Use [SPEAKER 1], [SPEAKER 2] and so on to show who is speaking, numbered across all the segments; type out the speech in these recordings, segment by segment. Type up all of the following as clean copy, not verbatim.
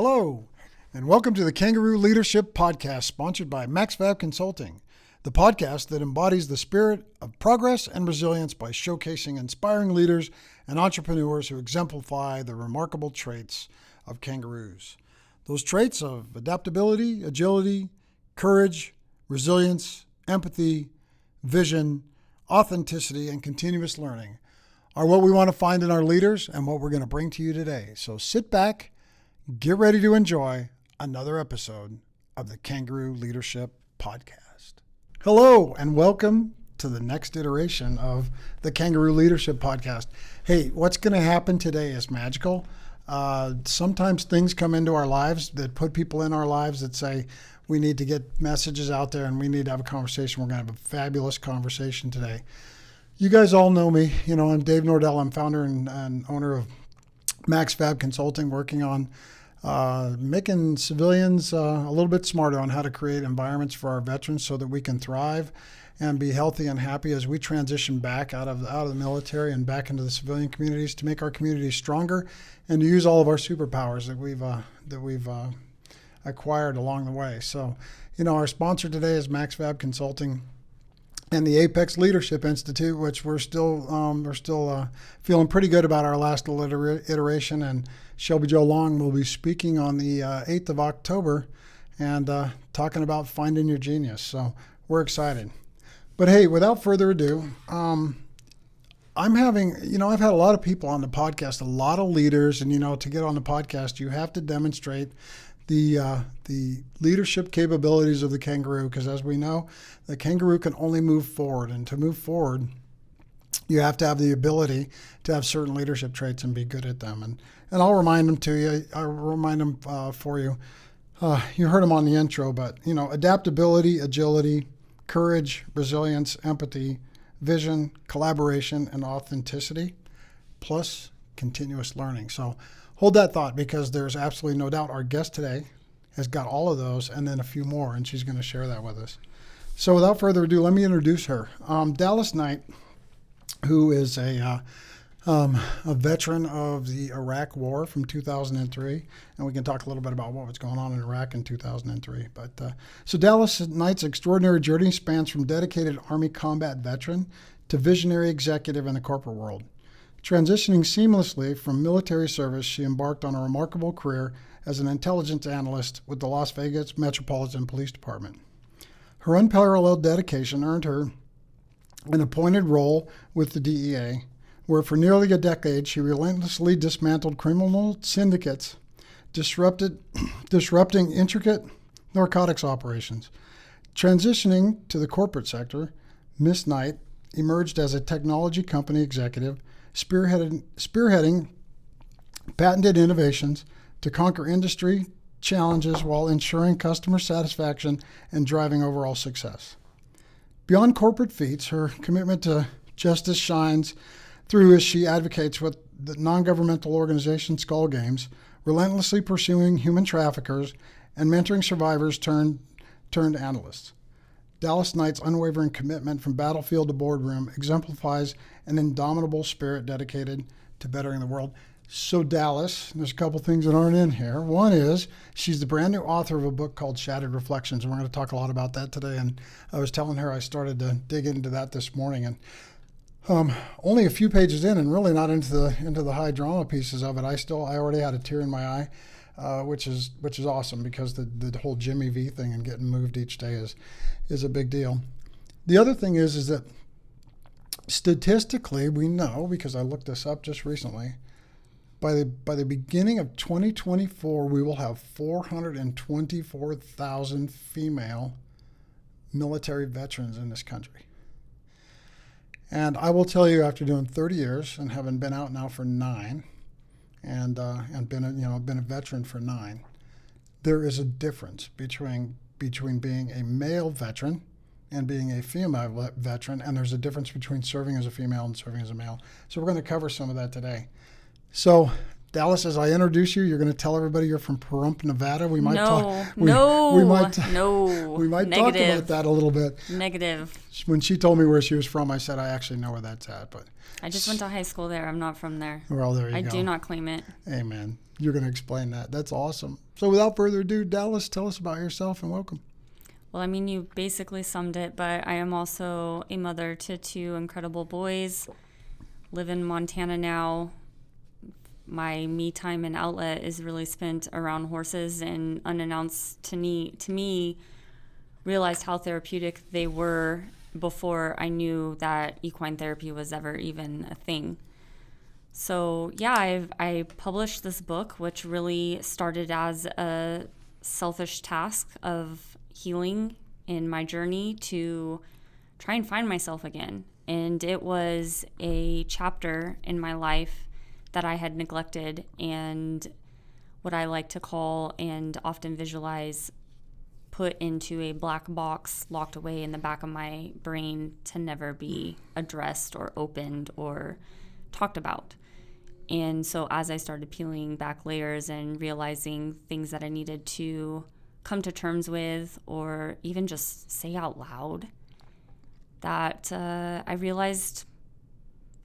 [SPEAKER 1] Hello, and welcome to the Kangaroo Leadership Podcast, sponsored by MaxFab Consulting, the podcast that embodies the spirit of progress and resilience by showcasing inspiring leaders and entrepreneurs who exemplify the remarkable traits of kangaroos. Those traits of adaptability, agility, courage, resilience, empathy, vision, authenticity, and continuous learning are what we want to find in our leaders and what we're going to bring to you today. So sit back, get ready to enjoy another episode of the Kangaroo Leadership Podcast. Hello, and welcome to the next iteration of the Kangaroo Leadership Podcast. Hey, what's going to happen today is magical. Sometimes things come into our lives that put people in our lives that say we need to get messages out there and we need to have a conversation. We're going to have a fabulous conversation today. You guys all know me. You know, I'm Dave Nordell. I'm founder and owner of MaxFab Consulting, working on making civilians a little bit smarter on how to create environments for our veterans so that we can thrive and be healthy and happy as we transition back out of the military and back into the civilian communities, to make our communities stronger and to use all of our superpowers that we've acquired along the way. So, you know, our sponsor today is MaxFab Consulting and the Apex Leadership Institute, which we're still feeling pretty good about our last iteration. And Shelby Joe Long will be speaking on the 8th of October and talking about finding your genius. So we're excited. But hey, without further ado, I've had a lot of people on the podcast, a lot of leaders, and, you know, to get on the podcast, you have to demonstrate the leadership capabilities of the kangaroo, because as we know, the kangaroo can only move forward, and to move forward, you have to have the ability to have certain leadership traits and be good at them. And I'll remind them to you. I'll remind them for you. You heard them on the intro, but, you know, adaptability, agility, courage, resilience, empathy, vision, collaboration, and authenticity, plus continuous learning. So hold that thought, because there's absolutely no doubt our guest today has got all of those and then a few more, and she's going to share that with us. So without further ado, let me introduce her. Dallas Knight, who is a veteran of the Iraq War from 2003, and we can talk a little bit about what was going on in Iraq in 2003. But so Dallas Knight's extraordinary journey spans from dedicated Army combat veteran to visionary executive in the corporate world. Transitioning seamlessly from military service, she embarked on a remarkable career as an intelligence analyst with the Las Vegas Metropolitan Police Department. Her unparalleled dedication earned her an appointed role with the DEA, where for nearly a decade she relentlessly dismantled criminal syndicates, disrupting intricate narcotics operations. Transitioning to the corporate sector, Miss Knight emerged as a technology company executive, spearheading patented innovations to conquer industry challenges while ensuring customer satisfaction and driving overall success. Beyond corporate feats, her commitment to justice shines through as she advocates with the non-governmental organization Skull Games, relentlessly pursuing human traffickers and mentoring survivors turned analysts. Dallas Knight's unwavering commitment from battlefield to boardroom exemplifies an indomitable spirit dedicated to bettering the world. So Dallas, there's a couple things that aren't in here. One is she's the brand new author of a book called Shattered Reflections, and we're going to talk a lot about that today. And I was telling her I started to dig into that this morning, and only a few pages in, and really not into the high drama pieces of it. I already had a tear in my eye, which is awesome, because the whole Jimmy V thing and getting moved each day is a big deal. The other thing is that statistically, we know, because I looked this up just recently, by the beginning of 2024, we will have 424,000 female military veterans in this country. And I will tell you, after doing 30 years and having been out now for 9, and been a veteran for 9, there is a difference between being a male veteran and being a female veteran, and there's a difference between serving as a female and serving as a male. So we're going to cover some of that today. So Dallas, as I introduce you, you're going to tell everybody you're from Pahrump, Nevada. We might talk.
[SPEAKER 2] No.
[SPEAKER 1] We might
[SPEAKER 2] Negative.
[SPEAKER 1] talk about that a little bit.
[SPEAKER 2] Negative.
[SPEAKER 1] When she told me where she was from, I said I actually know where that's at. But
[SPEAKER 2] I just went to high school there. I'm not from there.
[SPEAKER 1] Well, there you go.
[SPEAKER 2] I do not claim it.
[SPEAKER 1] Amen. You're going to explain that. That's awesome. So without further ado, Dallas, tell us about yourself and welcome.
[SPEAKER 2] Well, I mean, you basically summed it, but I am also a mother to 2 incredible boys. Live in Montana now. My me time and outlet is really spent around horses, and unannounced to me, realized how therapeutic they were before I knew that equine therapy was ever even a thing. So yeah, I published this book, which really started as a selfish task of healing in my journey to try and find myself again. And it was a chapter in my life that I had neglected, and what I like to call and often visualize put into a black box locked away in the back of my brain to never be addressed or opened or talked about. And so as I started peeling back layers and realizing things that I needed to come to terms with or even just say out loud, that I realized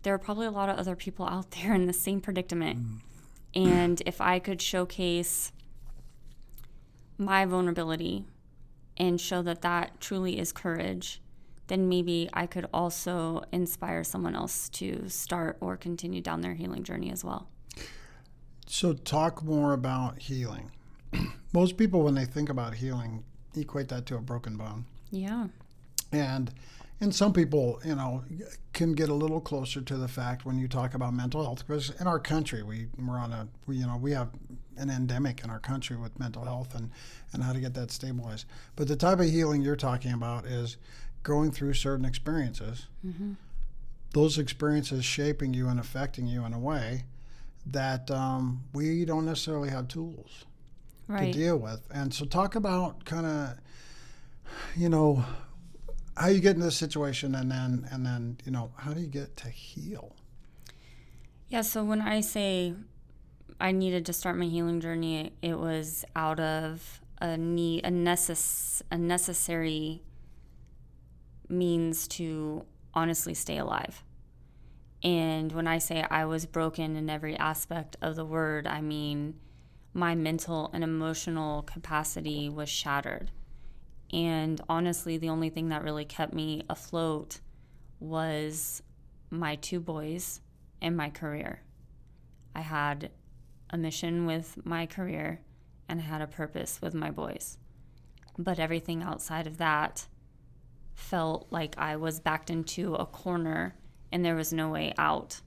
[SPEAKER 2] there are probably a lot of other people out there in the same predicament. And if I could showcase my vulnerability and show that that truly is courage, then maybe I could also inspire someone else to start or continue down their healing journey as well.
[SPEAKER 1] So talk more about healing. Most people, when they think about healing, equate that to a broken bone.
[SPEAKER 2] Yeah.
[SPEAKER 1] And some people, can get a little closer to the fact when you talk about mental health, because in our country, we have an endemic in our country with mental health and how to get that stabilized. But the type of healing you're talking about is going through certain experiences, those experiences shaping you and affecting you in a way that we don't necessarily have tools to deal with. And so talk about kind of, how you get in this situation and then how do you get to heal?
[SPEAKER 2] Yeah, so when I say I needed to start my healing journey, it was out of a necessary means to honestly stay alive. And when I say I was broken in every aspect of the word, I mean my mental and emotional capacity was shattered. And honestly, the only thing that really kept me afloat was my 2 boys and my career. I had a mission with my career and I had a purpose with my boys. But everything outside of that felt like I was backed into a corner and there was no way out.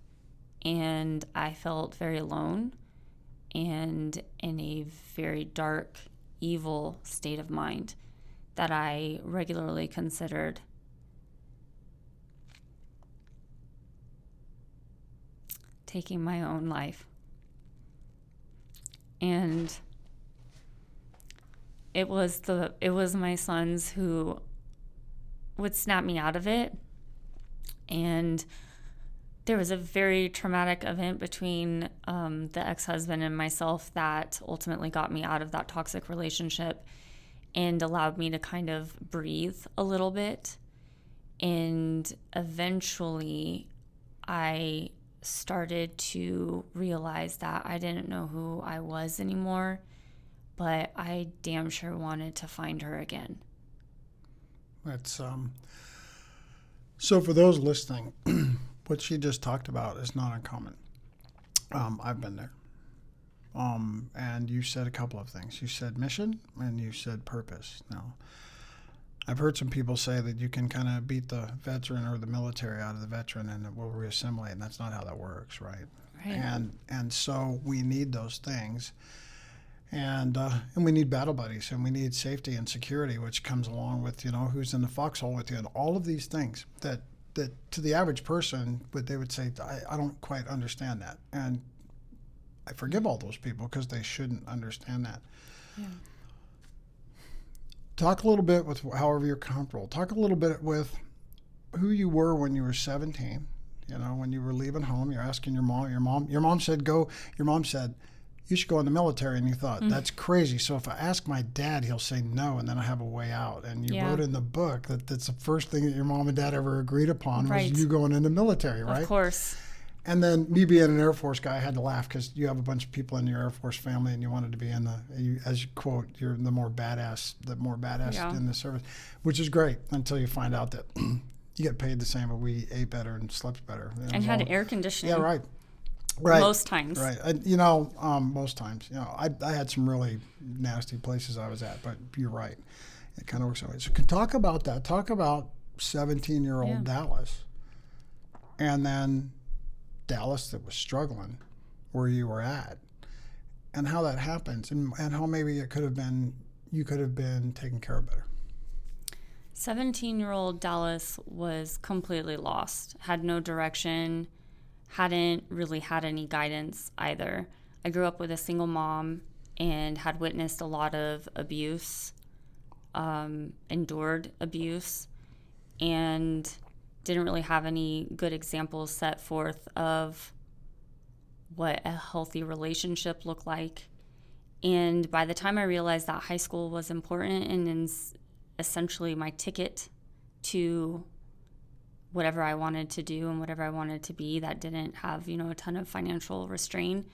[SPEAKER 2] And I felt very alone and in a very dark, evil state of mind that I regularly considered taking my own life. And it was my sons who would snap me out of it. And there was a very traumatic event between the ex-husband and myself that ultimately got me out of that toxic relationship and allowed me to kind of breathe a little bit. And eventually I started to realize that I didn't know who I was anymore, but I damn sure wanted to find her again.
[SPEAKER 1] That's so for those listening, what she just talked about is not uncommon. I've been there. And you said a couple of things. You said mission and you said purpose. Now, I've heard some people say that you can kind of beat the veteran or the military out of the veteran and it will reassimilate, and that's not how that works, right? And so we need those things. And we need battle buddies, and we need safety and security, which comes along with, who's in the foxhole with you, and all of these things that to the average person, they would say, I don't quite understand that. And I forgive all those people because they shouldn't understand that.
[SPEAKER 2] Yeah.
[SPEAKER 1] Talk a little bit with however you're comfortable. Talk a little bit with who you were when you were 17. You know, when you were leaving home, you're asking your mom said go. Your mom said, you should go in the military, and you thought, that's crazy. So if I ask my dad, he'll say no, and then I have a way out. And you wrote in the book that that's the first thing that your mom and dad ever agreed upon was you going in the military, right?
[SPEAKER 2] Of course.
[SPEAKER 1] And then me being an Air Force guy, I had to laugh because you have a bunch of people in your Air Force family, and you wanted to be in as you quote, you're the more badass in the service, which is great until you find out that you get paid the same, but we ate better and slept better.
[SPEAKER 2] And had air conditioning.
[SPEAKER 1] Yeah, right. Right.
[SPEAKER 2] Most times.
[SPEAKER 1] Right. Most times. I had some really nasty places I was at, but you're right. It kind of works that way. So talk about that. Talk about 17-year-old Dallas. And then Dallas that was struggling where you were at. And how that happens and how maybe you could have been taken care of better.
[SPEAKER 2] 17-year-old Dallas was completely lost, had no direction, hadn't really had any guidance either. I grew up with a single mom and had witnessed a lot of abuse, endured abuse, and didn't really have any good examples set forth of what a healthy relationship looked like. And by the time I realized that high school was important and essentially my ticket to whatever I wanted to do and whatever I wanted to be that didn't have, a ton of financial restraint,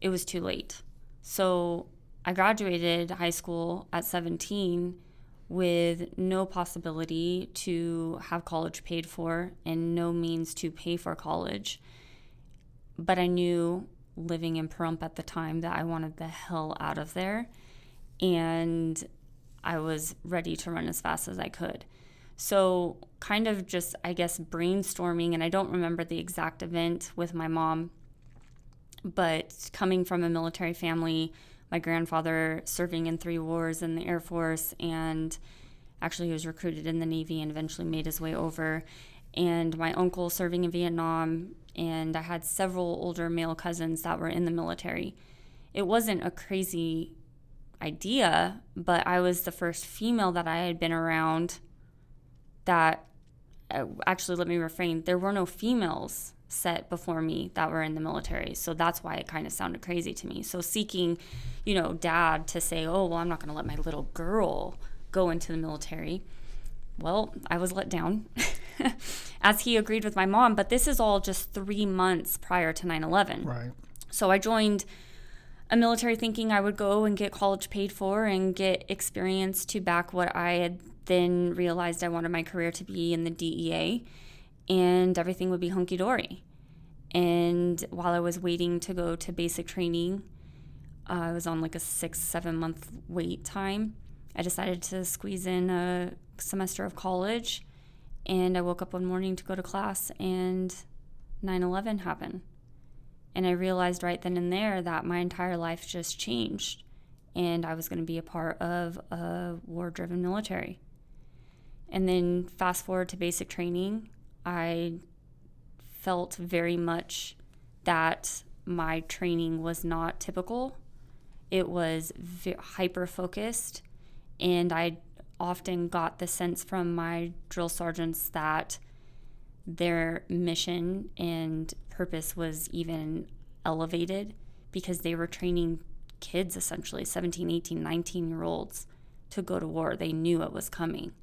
[SPEAKER 2] it was too late. So I graduated high school at 17 with no possibility to have college paid for and no means to pay for college. But I knew, living in Pahrump at the time, that I wanted the hell out of there. And I was ready to run as fast as I could. So kind of just, I guess, brainstorming, and I don't remember the exact event with my mom, but coming from a military family, my grandfather serving in 3 wars in the Air Force, and actually he was recruited in the Navy and eventually made his way over, and my uncle serving in Vietnam, and I had several older male cousins that were in the military. It wasn't a crazy idea, but I was the first female that I had been around that, actually, let me refrain, there were no females set before me that were in the military. So that's why it kind of sounded crazy to me. So seeking, dad to say, oh, well, I'm not going to let my little girl go into the military. Well, I was let down as he agreed with my mom. But this is all just 3 months prior to 9/11.
[SPEAKER 1] Right.
[SPEAKER 2] So I joined a military thinking I would go and get college paid for and get experience to back what I had then realized I wanted my career to be in the DEA, and everything would be hunky-dory. And while I was waiting to go to basic training, I was on like a 6-7 month wait time. I decided to squeeze in a semester of college, and I woke up one morning to go to class, and 9/11 happened. And I realized right then and there that my entire life just changed, and I was going to be a part of a war-driven military. And then fast forward to basic training, I felt very much that my training was not typical. It was hyper-focused, and I often got the sense from my drill sergeants that their mission and purpose was even elevated because they were training kids, essentially 17, 18, 19-year-olds, to go to war. They knew it was coming.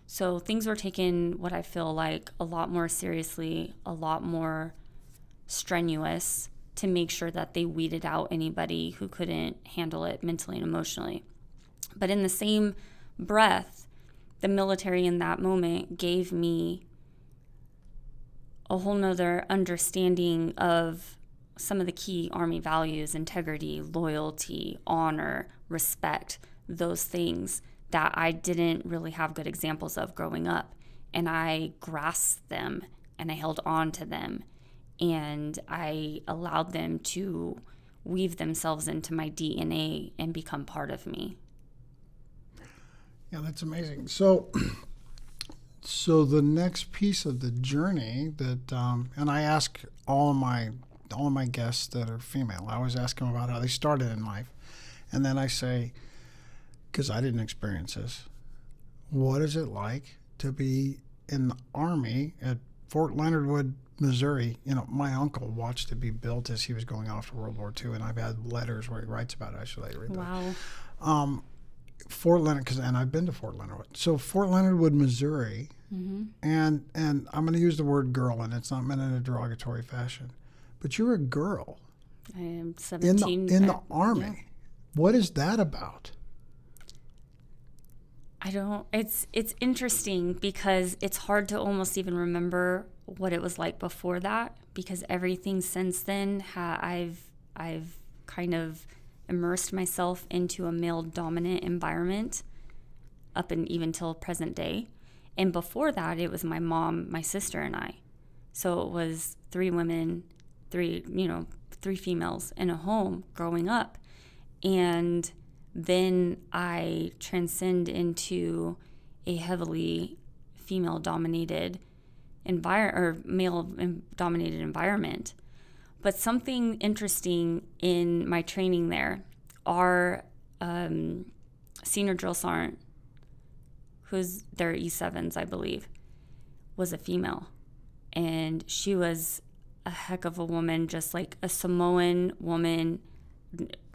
[SPEAKER 2] So things were taken, what I feel like, a lot more seriously, a lot more strenuous to make sure that they weeded out anybody who couldn't handle it mentally and emotionally. But in the same breath, the military in that moment gave me a whole nother understanding of some of the key Army values: integrity, loyalty, honor, respect, those things that I didn't really have good examples of growing up. And I grasped them and I held on to them, and I allowed them to weave themselves into my DNA and become part of me.
[SPEAKER 1] Yeah, that's amazing. So the next piece of the journey that, and I ask all of my guests that are female, I always ask them about how they started in life. And then I say, because I didn't experience this, what is it like to be in the Army at Fort Leonard Wood Missouri, my uncle watched it be built as he was going off to World War II, and I've had letters where he writes about it. I should later read that.
[SPEAKER 2] Wow.
[SPEAKER 1] Fort Leonard, and I've been to Fort Leonard Wood. So Fort Leonard Wood, Missouri, and I'm going to use the word girl, and it's not meant in a derogatory fashion, but you're a girl.
[SPEAKER 2] I am 17.
[SPEAKER 1] In the Army.
[SPEAKER 2] Yeah.
[SPEAKER 1] What is that about?
[SPEAKER 2] It's interesting because it's hard to almost even remember what it was like before that, because everything since then, I've kind of immersed myself into a male dominant environment up and even till present day. And before that, it was my mom, my sister, and I. So it was 3 women, 3 females in a home growing up. And then I transcend into a heavily female-dominated male-dominated environment. But something interesting in my training there, our senior drill sergeant, who's their E7s, I believe, was a female. And she was a heck of a woman, just like a Samoan woman,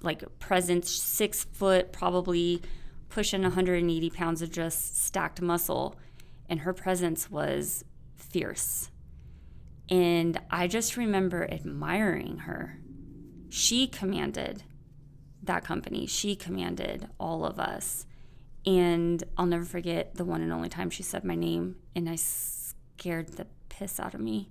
[SPEAKER 2] like presence, 6 foot, probably pushing 180 pounds of just stacked muscle. And her presence was fierce. And I just remember admiring her. She commanded that company. She commanded all of us. And I'll never forget the one and only time she said my name, and I scared the piss out of me.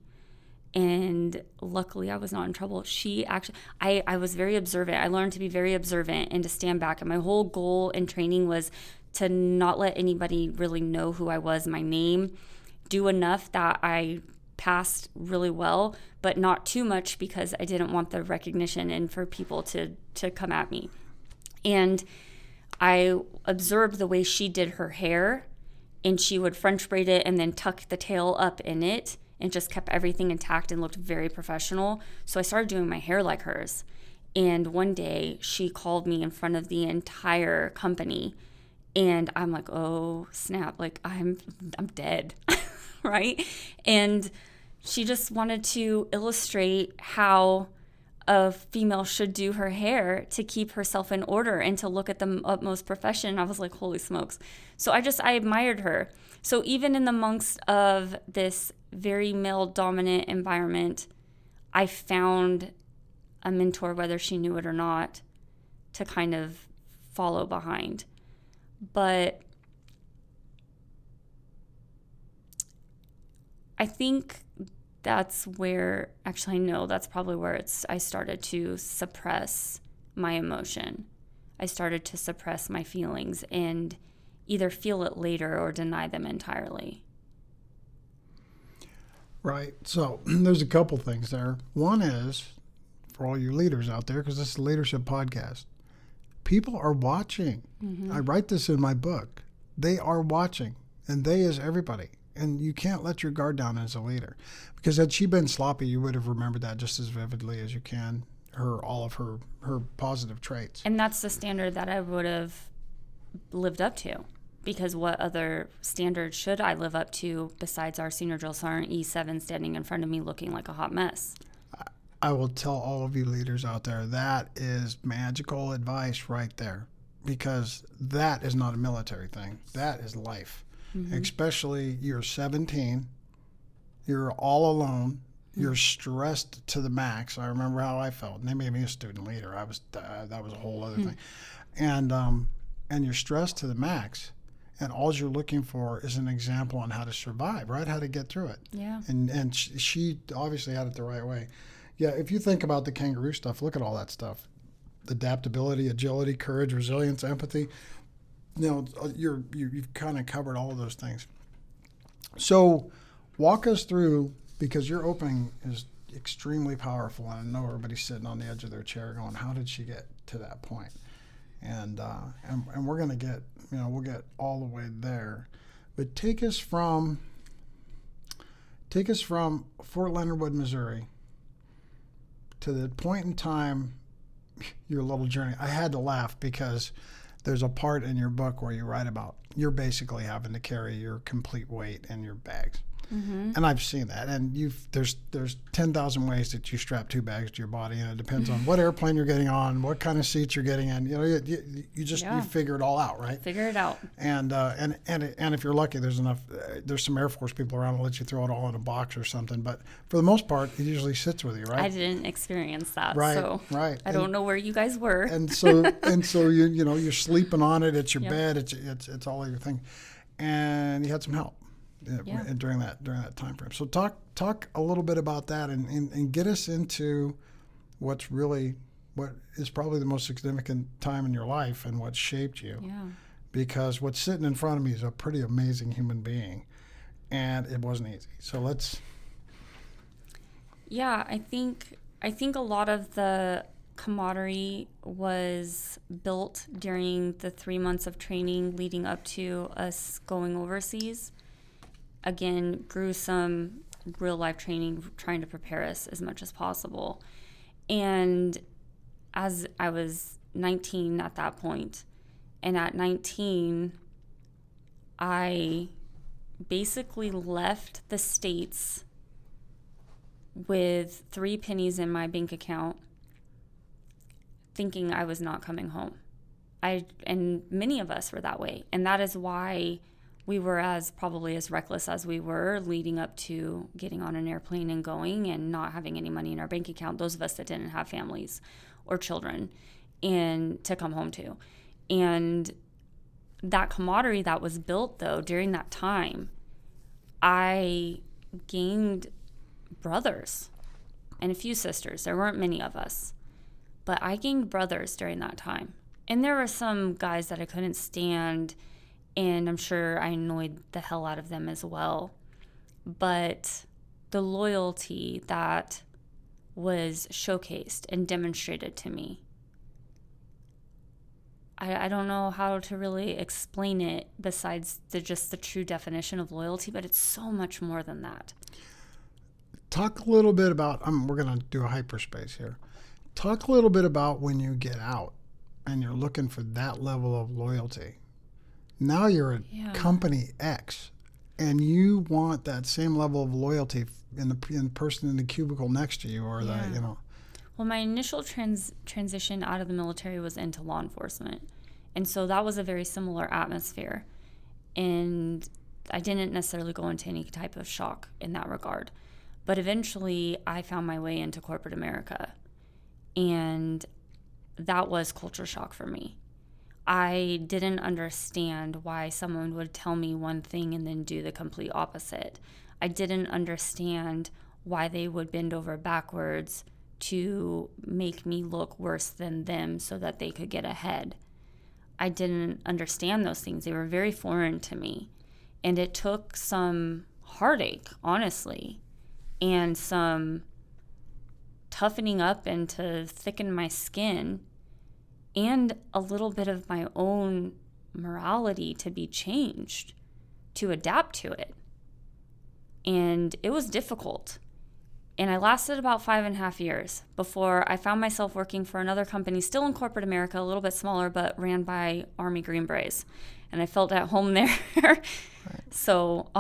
[SPEAKER 2] And luckily I was not in trouble. She actually, I was very observant. I learned to be very observant and to stand back. And my whole goal in training was to not let anybody really know who I was, my name, do enough that I passed really well, but not too much because I didn't want the recognition and for people to come at me. And I observed the way she did her hair, and she would French braid it and then tuck the tail up in it and just kept everything intact and looked very professional. So I started doing my hair like hers. And one day she called me in front of the entire company, and I'm like, oh snap, like I'm dead. Right? And she just wanted to illustrate how a female should do her hair to keep herself in order and to look at the utmost profession. I was like, holy smokes. So I admired her. So even in the amongst of this very male dominant environment, I found a mentor, whether she knew it or not, to kind of follow behind. But I think that's where, actually, no, that's probably where I started to suppress my emotion. I started to suppress my feelings and either feel it later or deny them entirely.
[SPEAKER 1] Right. So there's a couple things there. One is, for all you leaders out there, because this is a leadership podcast, people are watching. Mm-hmm. I write this in my book. They are watching, and they is everybody. And you can't let your guard down as a leader, because had she been sloppy, you would have remembered that just as vividly as you can, all of her positive traits.
[SPEAKER 2] And that's the standard that I would have lived up to, because what other standard should I live up to besides our senior drill sergeant E7 standing in front of me looking like a hot mess?
[SPEAKER 1] I will tell all of you leaders out there, that is magical advice right there, because that is not a military thing. That is life. Mm-hmm. Especially you're 17, you're all alone, you're stressed to the max. I remember how I felt. And they made me a student leader. That was a whole other thing. And you're stressed to the max, and all you're looking for is an example on how to survive, right? How to get through it.
[SPEAKER 2] Yeah.
[SPEAKER 1] And she obviously had it the right way. Yeah, if you think about the kangaroo stuff, look at all that stuff. Adaptability, agility, courage, resilience, empathy. You've kind of covered all of those things. So walk us through, because your opening is extremely powerful, and I know everybody's sitting on the edge of their chair going, how did she get to that point? And we're going to get, we'll get all the way there. But take us from Fort Leonard Wood, Missouri, to the point in time, your little journey. I had to laugh because there's a part in your book where you write about you're basically having to carry your complete weight in your bags. And I've seen that. And there's 10,000 ways that you strap 2 bags to your body, and it depends on what airplane you're getting on, what kind of seats you're getting in. You know, you figure it all out, right?
[SPEAKER 2] Figure it out.
[SPEAKER 1] And if you're lucky, there's some Air Force people around that let you throw it all in a box or something. But for the most part, it usually sits with you, right?
[SPEAKER 2] I didn't experience that,
[SPEAKER 1] right,
[SPEAKER 2] so
[SPEAKER 1] right.
[SPEAKER 2] I don't know where you guys were.
[SPEAKER 1] And so you're sleeping on it. It's your bed. It's all of your thing, and you had some help during that time frame. So talk a little bit about that and get us into what is probably the most significant time in your life and what shaped you.
[SPEAKER 2] Yeah.
[SPEAKER 1] Because what's sitting in front of me is a pretty amazing human being, and it wasn't easy. So let's.
[SPEAKER 2] Yeah, I think a lot of the camaraderie was built during the 3 months of training leading up to us going overseas. Again, gruesome real life training, trying to prepare us as much as possible. And as I was 19 at that point, and at 19, I basically left the States with 3 pennies in my bank account, thinking I was not coming home. And many of us were that way. And that is why we were probably as reckless as we were leading up to getting on an airplane and going and not having any money in our bank account, those of us that didn't have families or children and to come home to. And that camaraderie that was built, though, during that time, I gained brothers and a few sisters. There weren't many of us, but I gained brothers during that time. And there were some guys that I couldn't stand, and I'm sure I annoyed the hell out of them as well. But the loyalty that was showcased and demonstrated to me, I don't know how to really explain it besides just the true definition of loyalty, but it's so much more than that.
[SPEAKER 1] Talk a little bit about, we're going to do a hyperspace here. Talk a little bit about when you get out and you're looking for that level of loyalty. Now you're at company X, and you want that same level of loyalty in the person in the cubicle next to you, or
[SPEAKER 2] Well, my initial transition out of the military was into law enforcement, and so that was a very similar atmosphere, and I didn't necessarily go into any type of shock in that regard. But eventually, I found my way into corporate America, and that was culture shock for me. I didn't understand why someone would tell me one thing and then do the complete opposite. I didn't understand why they would bend over backwards to make me look worse than them so that they could get ahead. I didn't understand those things. They were very foreign to me. And it took some heartache, honestly, and some toughening up and to thicken my skin, and a little bit of my own morality to be changed, to adapt to it. And it was difficult. And I lasted about 5.5 years before I found myself working for another company, still in corporate America, a little bit smaller, but ran by Army Green Berets. And I felt at home there. Right. So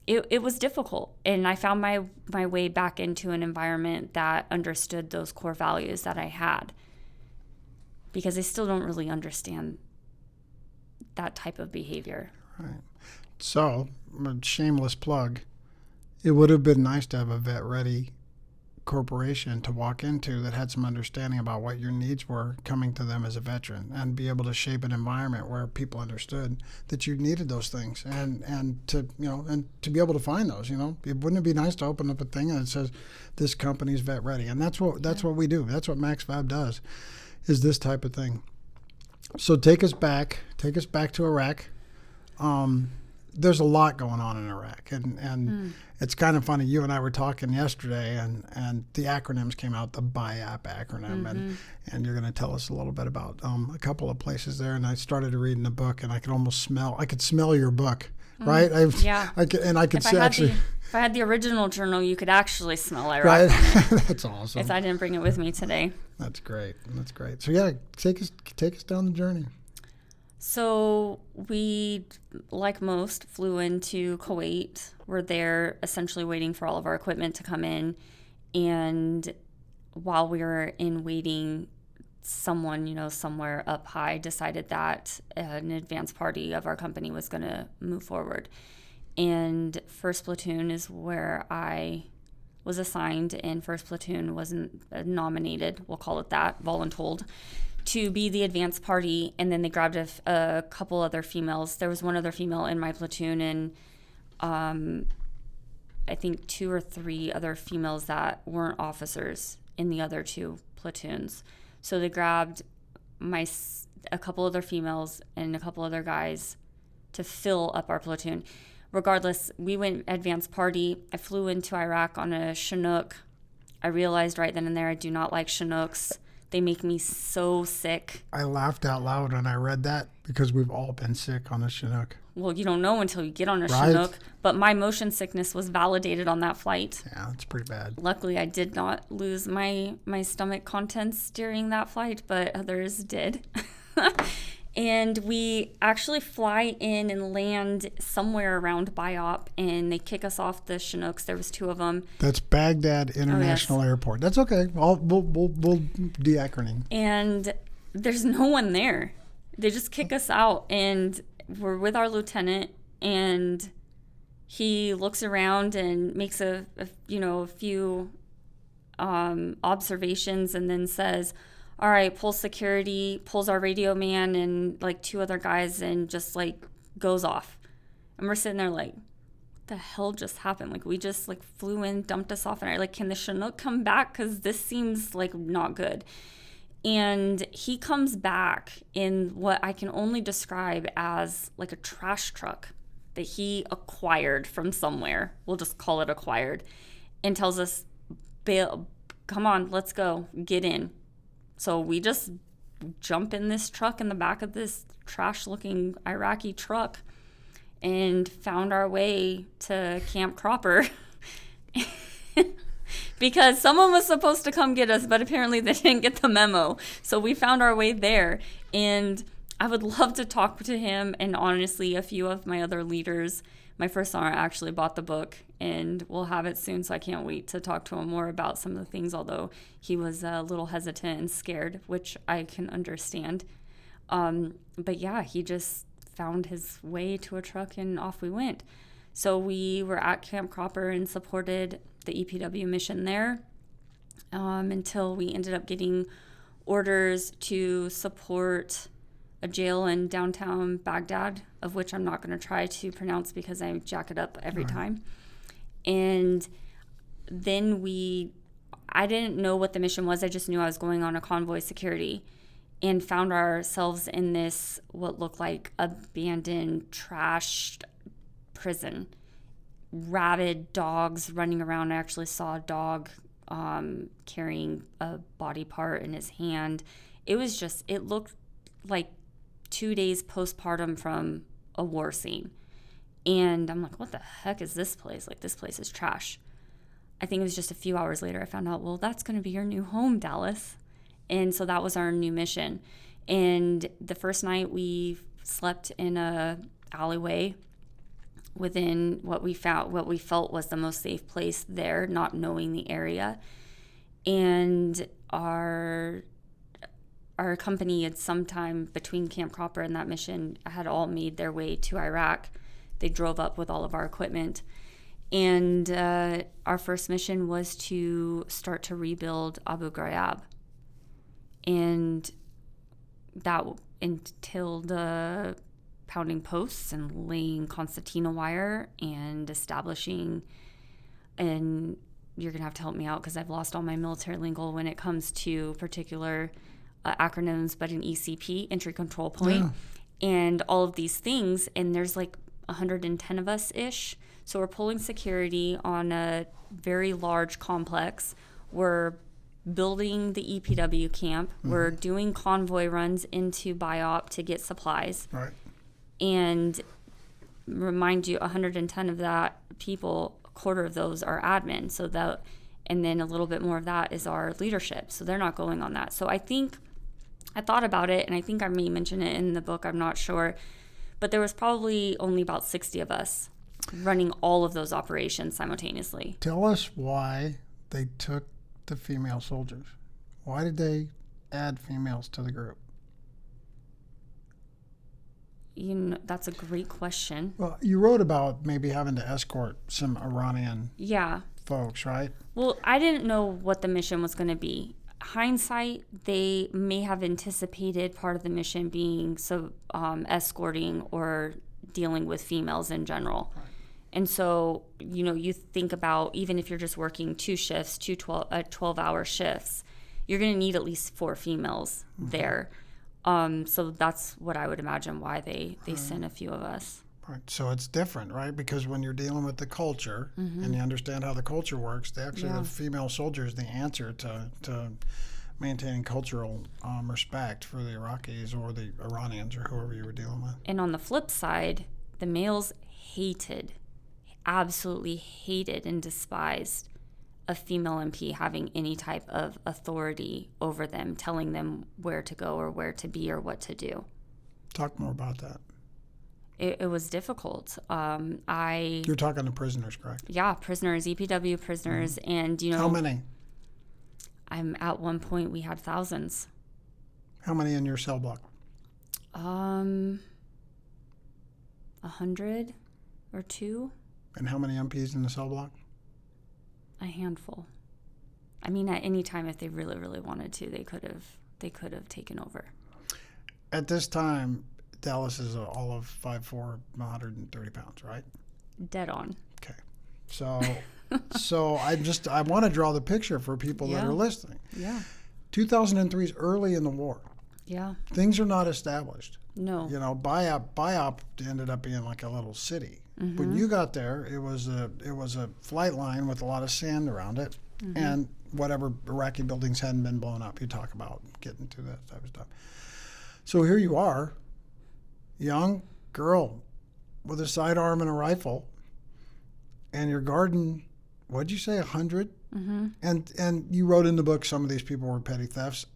[SPEAKER 2] it was difficult. And I found my way back into an environment that understood those core values that I had, because I still don't really understand that type of behavior.
[SPEAKER 1] Right. So, a shameless plug, it would have been nice to have a vet-ready corporation to walk into that had some understanding about what your needs were coming to them as a veteran, and be able to shape an environment where people understood that you needed those things, and to be able to find those. Wouldn't it be nice to open up a thing and it says this company's vet-ready? And that's what we do. That's what MaxFab does, is this type of thing. So take us back to Iraq. There's a lot going on in Iraq, and it's kind of funny. You and I were talking yesterday, and the acronyms came out, the BIAP acronym, and you're going to tell us a little bit about a couple of places there. And I started reading the book, and I could smell your book, right?
[SPEAKER 2] Yeah. If I had the original journal, you could actually smell it, right?
[SPEAKER 1] That's awesome.
[SPEAKER 2] If I didn't bring it with me today.
[SPEAKER 1] That's great. So yeah, take us down the journey.
[SPEAKER 2] So we, like most, flew into Kuwait were there essentially waiting for all of our equipment to come in. And while we were in waiting, someone, somewhere up high decided that an advance party of our company was going to move forward. And 1st Platoon is where I was assigned, and 1st Platoon wasn't nominated, we'll call it that, voluntold, to be the advance party. And then they grabbed a couple other females. There was one other female in my platoon, and I think 2 or 3 other females that weren't officers in the other 2 platoons. So they grabbed a couple other females and a couple other guys to fill up our platoon. Regardless, we went advance party. I flew into Iraq on a Chinook. I realized right then and there I do not like Chinooks. They make me so sick.
[SPEAKER 1] I laughed out loud when I read that because we've all been sick on a Chinook.
[SPEAKER 2] Well, you don't know until you get on a Chinook. But my motion sickness was validated on that flight.
[SPEAKER 1] Yeah, it's pretty bad.
[SPEAKER 2] Luckily, I did not lose my stomach contents during that flight, but others did. And we actually fly in and land somewhere around Biop, and they kick us off the Chinooks. There was 2 of them.
[SPEAKER 1] That's Baghdad International Airport. That's okay. We'll de-acronym.
[SPEAKER 2] And there's no one there. They just kick us out, and we're with our lieutenant, and he looks around and makes a few observations, and then says, all right, pull security, pulls our radio man and like 2 other guys, and just like goes off. And we're sitting there like, what the hell just happened? Like, we just like flew in, dumped us off, and can the Chinook come back? Because this seems like not good. And he comes back in what I can only describe as like a trash truck that he acquired from somewhere. We'll just call it acquired. And tells us, come on, let's go, get in. So we just jump in this truck in the back of this trash-looking Iraqi truck and found our way to Camp Cropper because someone was supposed to come get us, but apparently they didn't get the memo. So we found our way there, and I would love to talk to him, and honestly, a few of my other leaders. My first sergeant actually bought the book, and we'll have it soon, so I can't wait to talk to him more about some of the things, although he was a little hesitant and scared, which I can understand. But yeah, he just found his way to a truck, and off we went. So we were at Camp Cropper and supported the EPW mission there until we ended up getting orders to support a jail in downtown Baghdad, of which I'm not going to try to pronounce because I jack it up every time. And then I didn't know what the mission was. I just knew I was going on a convoy security, and found ourselves in this, what looked like abandoned, trashed prison. Rabid dogs running around. I actually saw a dog carrying a body part in his hand. It looked like 2 days postpartum from a war scene. And I'm like, what the heck is this place? Like, this place is trash. I think it was just a few hours later I found out, well, that's going to be your new home, Dallas. And so that was our new mission. And the first night we slept in a alleyway within what we felt was the most safe place there, not knowing the area. And our company had sometime between Camp Cropper and that mission had all made their way to Iraq. They drove up with all of our equipment. And our first mission was to start to rebuild Abu Ghraib. And that entailed pounding posts and laying concertina wire and establishing, and you're going to have to help me out because I've lost all my military lingo when it comes to particular acronyms, but an ECP, entry control point, and all of these things. And there's like 110 of us-ish. So we're pulling security on a very large complex. We're building the EPW camp. Mm-hmm. We're doing convoy runs into Biop to get supplies.
[SPEAKER 1] Right.
[SPEAKER 2] And remind you, 110 of that people, a quarter of those are admin. So that, and then a little bit more of that is our leadership. So they're not going on that. So I thought about it, and I think I may mention it in the book, I'm not sure, but there was probably only about 60 of us. running all of those operations simultaneously.
[SPEAKER 1] Tell us why they took the female soldiers. Why did they add females to the group?
[SPEAKER 2] That's a great question.
[SPEAKER 1] Well, you wrote about maybe having to escort some Iranian folks, right?
[SPEAKER 2] Well, I didn't know what the mission was going to be. Hindsight, they may have anticipated part of the mission being escorting or dealing with females in general. Right. And so, you think about, even if you're just working 2 shifts, 12-hour shifts, you're going to need at least 4 females there. So that's what I would imagine why they sent a few of us.
[SPEAKER 1] Right. So it's different, right? Because when you're dealing with the culture and you understand how the culture works, the female soldier is the answer to maintaining cultural respect for the Iraqis or the Iranians or whoever you were dealing with.
[SPEAKER 2] And on the flip side, the males absolutely hated and despised a female MP having any type of authority over them, telling them where to go or where to be or what to do.
[SPEAKER 1] Talk more about that.
[SPEAKER 2] It was difficult.
[SPEAKER 1] You're talking to prisoners, correct?
[SPEAKER 2] Yeah, prisoners, EPW prisoners, and
[SPEAKER 1] How many?
[SPEAKER 2] At one point we had thousands.
[SPEAKER 1] How many in your cell block?
[SPEAKER 2] 100 or 2.
[SPEAKER 1] And how many MPs in the cell block?
[SPEAKER 2] A handful. I mean, at any time, if they really, really wanted to, they could have taken over.
[SPEAKER 1] At this time, Dallas is all of 5'4", 130 pounds, right?
[SPEAKER 2] Dead on.
[SPEAKER 1] Okay. So I want to draw the picture for people that are listening.
[SPEAKER 2] Yeah.
[SPEAKER 1] 2003 is early in the war.
[SPEAKER 2] Yeah.
[SPEAKER 1] Things are not established.
[SPEAKER 2] No.
[SPEAKER 1] Biop ended up being like a little city. When you got there, it was a flight line with a lot of sand around it, and whatever Iraqi buildings hadn't been blown up. You talk about getting to that type of stuff. So here you are, young girl with a sidearm and a rifle, and you're guarding, what'd you say, 100? And you wrote in the book some of these people were petty thieves,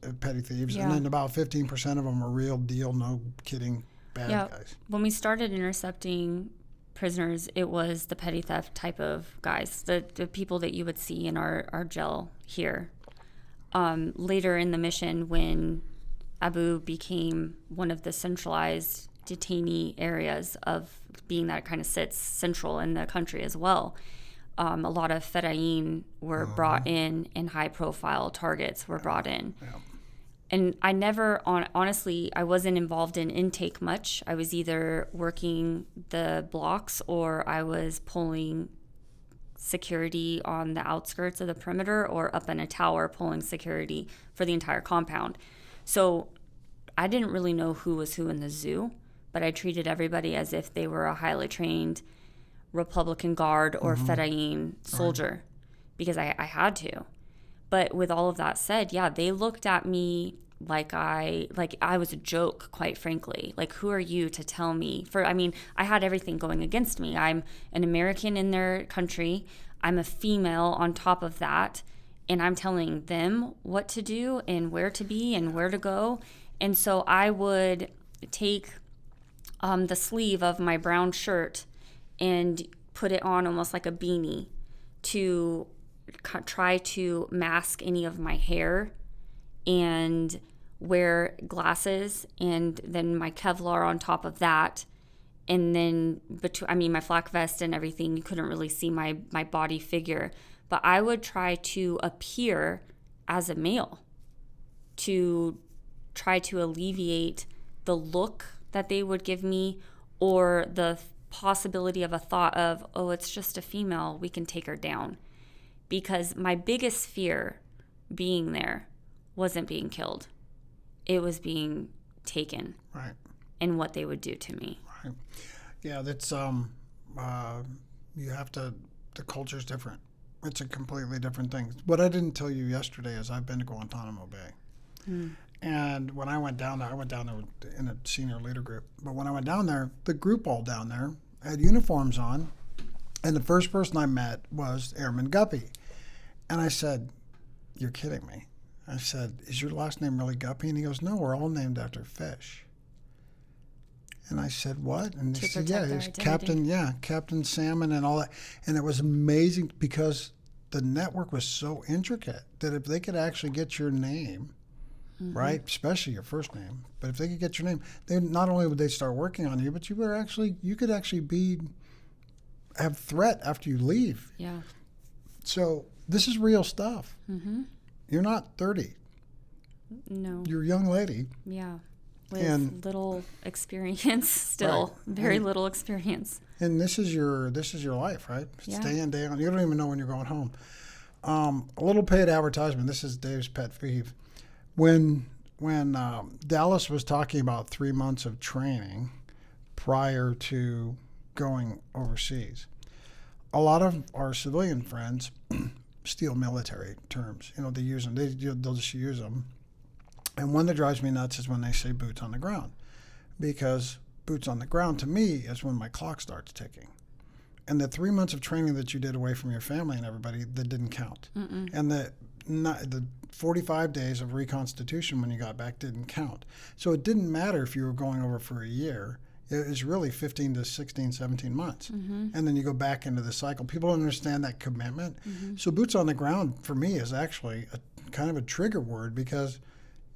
[SPEAKER 1] and then about 15% of them were real deal, no kidding, bad guys.
[SPEAKER 2] When we started intercepting prisoners, it was the petty theft type of guys, the people that you would see in our jail here. Later in the mission, when Abu became one of the centralized detainee areas of being that it kind of sits central in the country as well, a lot of Fedayeen were brought in, and high-profile targets were brought in. Yeah. And I never, honestly, I wasn't involved in intake much. I was either working the blocks or I was pulling security on the outskirts of the perimeter or up in a tower pulling security for the entire compound. So I didn't really know who was who in the zoo, but I treated everybody as if they were a highly trained Republican Guard or Fedayeen soldier because I had to. But with all of that said, they looked at me like I was a joke, quite frankly. Like, who are you to tell me? I had everything going against me. I'm an American in their country. I'm a female on top of that. And I'm telling them what to do and where to be and where to go. And so I would take the sleeve of my brown shirt and put it on almost like a beanie to try to mask any of my hair and wear glasses and then my Kevlar on top of that. And then my flak vest and everything, you couldn't really see my body figure. But I would try to appear as a male to try to alleviate the look that they would give me or the possibility of a thought of, oh, it's just a female, we can take her down. Because my biggest fear being there wasn't being killed. It was being taken.
[SPEAKER 1] Right.
[SPEAKER 2] And what they would do to me.
[SPEAKER 1] Right. Yeah, that's, you have to, the culture's different. It's a completely different thing. What I didn't tell you yesterday is I've been to Guantanamo Bay. And when I went down there in a senior leader group. But when I went down there, the group all down there had uniforms on. And the first person I met was Airman Guppy. And I said, you're kidding me. I said, is your last name really Guppy? And he goes, no, we're all named after fish. And I said, what? And they
[SPEAKER 2] To
[SPEAKER 1] said,
[SPEAKER 2] protect
[SPEAKER 1] yeah,
[SPEAKER 2] their
[SPEAKER 1] he's
[SPEAKER 2] identity.
[SPEAKER 1] Captain Salmon and all that. And it was amazing because the network was so intricate that if they could actually get your name, right, especially your first name, but if they could get your name, they not only would they start working on you, but you could actually have threat after you leave.
[SPEAKER 2] Yeah.
[SPEAKER 1] So this is real stuff. You're not 30.
[SPEAKER 2] No.
[SPEAKER 1] You're a young lady.
[SPEAKER 2] Yeah. With
[SPEAKER 1] And
[SPEAKER 2] little experience still.
[SPEAKER 1] Right.
[SPEAKER 2] Very
[SPEAKER 1] And-
[SPEAKER 2] little experience.
[SPEAKER 1] And this is your life, right?
[SPEAKER 2] Yeah.
[SPEAKER 1] Day in, day out. You don't even know when you're going home. A little paid advertisement. This is Dave's pet peeve. When Dallas was talking about 3 months of training prior to going overseas, a lot of our civilian friends steal military terms. You know, they use them. They'll just use them. And one that drives me nuts is when they say boots on the ground, because boots on the ground to me is when my clock starts ticking. And the 3 months of training that you did away from your family and everybody, that didn't count. And the 45 days of reconstitution when you got back didn't count. So it didn't matter if you were going over for a year. It was really 15 to 16, 17 months. And then you go back into the cycle. People don't understand that commitment. So boots on the ground for me is actually a kind of a trigger word, because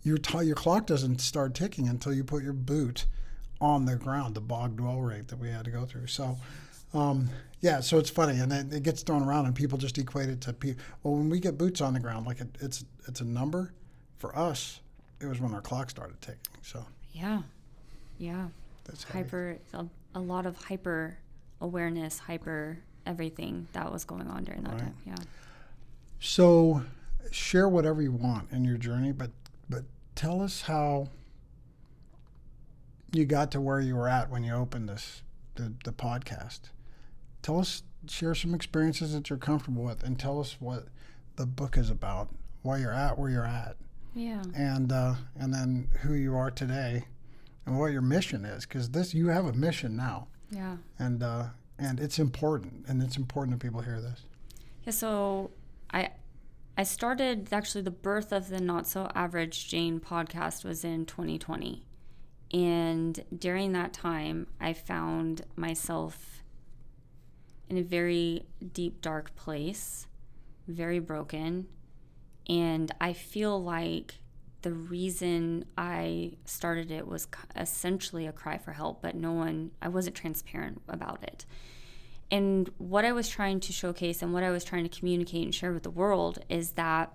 [SPEAKER 1] your clock doesn't start ticking until you put your boot on the ground, the bog dwell rate that we had to go through. So, so it's funny, and it gets thrown around, and people just equate it to people. Well, when we get boots on the ground, like it's a number. For us, it was when our clock started ticking. So
[SPEAKER 2] Yeah.
[SPEAKER 1] that's heavy.
[SPEAKER 2] A lot of hyper awareness, hyper everything that was going on during that
[SPEAKER 1] Right.
[SPEAKER 2] time. Yeah.
[SPEAKER 1] So share whatever you want in your journey, but tell us how you got to where you were at when you opened the podcast. Share some experiences that you're comfortable with, and tell us what the book is about, why you're at where you're at,
[SPEAKER 2] Yeah.
[SPEAKER 1] and then who you are today, and what your mission is, because you have a mission now,
[SPEAKER 2] Yeah.
[SPEAKER 1] and it's important, that people hear this.
[SPEAKER 2] Yeah, so I started, actually the birth of the Not So Average Jane podcast was in 2020. And during that time, I found myself in a very deep, dark place, very broken. And I feel like the reason I started it was essentially a cry for help, but I wasn't transparent about it. And what I was trying to showcase and what I was trying to communicate and share with the world is that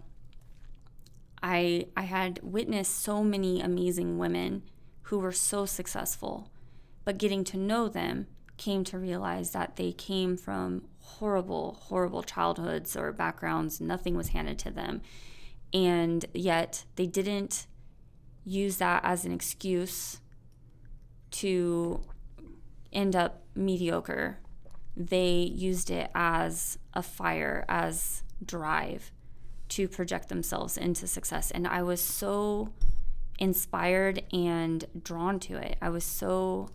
[SPEAKER 2] I had witnessed so many amazing women who were so successful, but getting to know them came to realize that they came from horrible, horrible childhoods or backgrounds. Nothing was handed to them. And yet they didn't use that as an excuse to end up mediocre. They used it as a fire, as drive to project themselves into success. And I was so inspired and drawn to it. I was so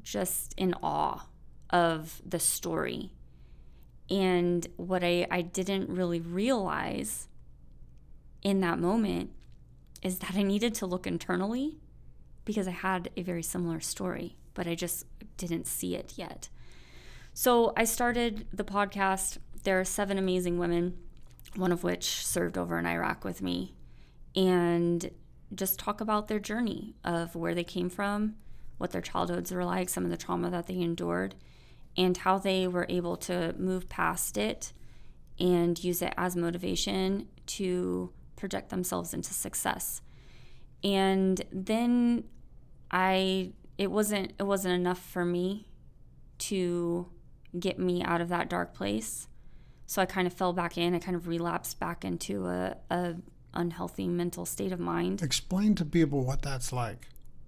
[SPEAKER 2] just in awe of the story. And what I didn't really realize in that moment is that I needed to look internally, because I had a very similar story, but I just didn't see it yet. So I started the podcast. There are 7 amazing women, one of which served over in Iraq with me, and just talk about their journey of where they came from, what their childhoods were like, some of the trauma that they endured, and how they were able to move past it and use it as motivation to project themselves into success. And then it wasn't enough for me to get me out of that dark place. So I kind of fell back in. I kind of relapsed back into a unhealthy mental state of mind.
[SPEAKER 1] Explain to people what that's like.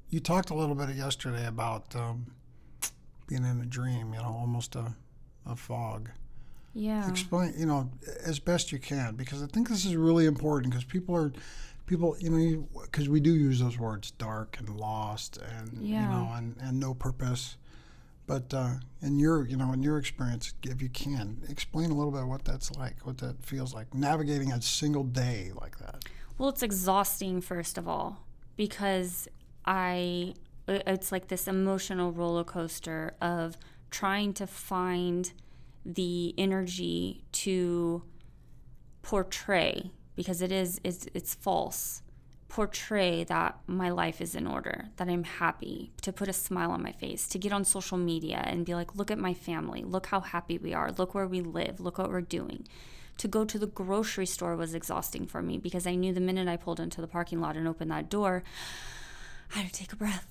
[SPEAKER 1] You talked a little bit yesterday about being in a dream, almost a fog.
[SPEAKER 2] Yeah.
[SPEAKER 1] Explain, as best you can, because I think this is really important, because people, because we do use those words, dark and lost, and and no purpose. But in your experience, if you can, explain a little bit what that's like, what that feels like, navigating a single day like that.
[SPEAKER 2] Well, it's exhausting, first of all. because it's like this emotional roller coaster of trying to find the energy to portray, because it's false, portray that my life is in order, that I'm happy, to put a smile on my face, to get on social media and be like, look at my family, look how happy we are, look where we live, look what we're doing. To go to the grocery store was exhausting for me, because I knew the minute I pulled into the parking lot and opened that door, I had to take a breath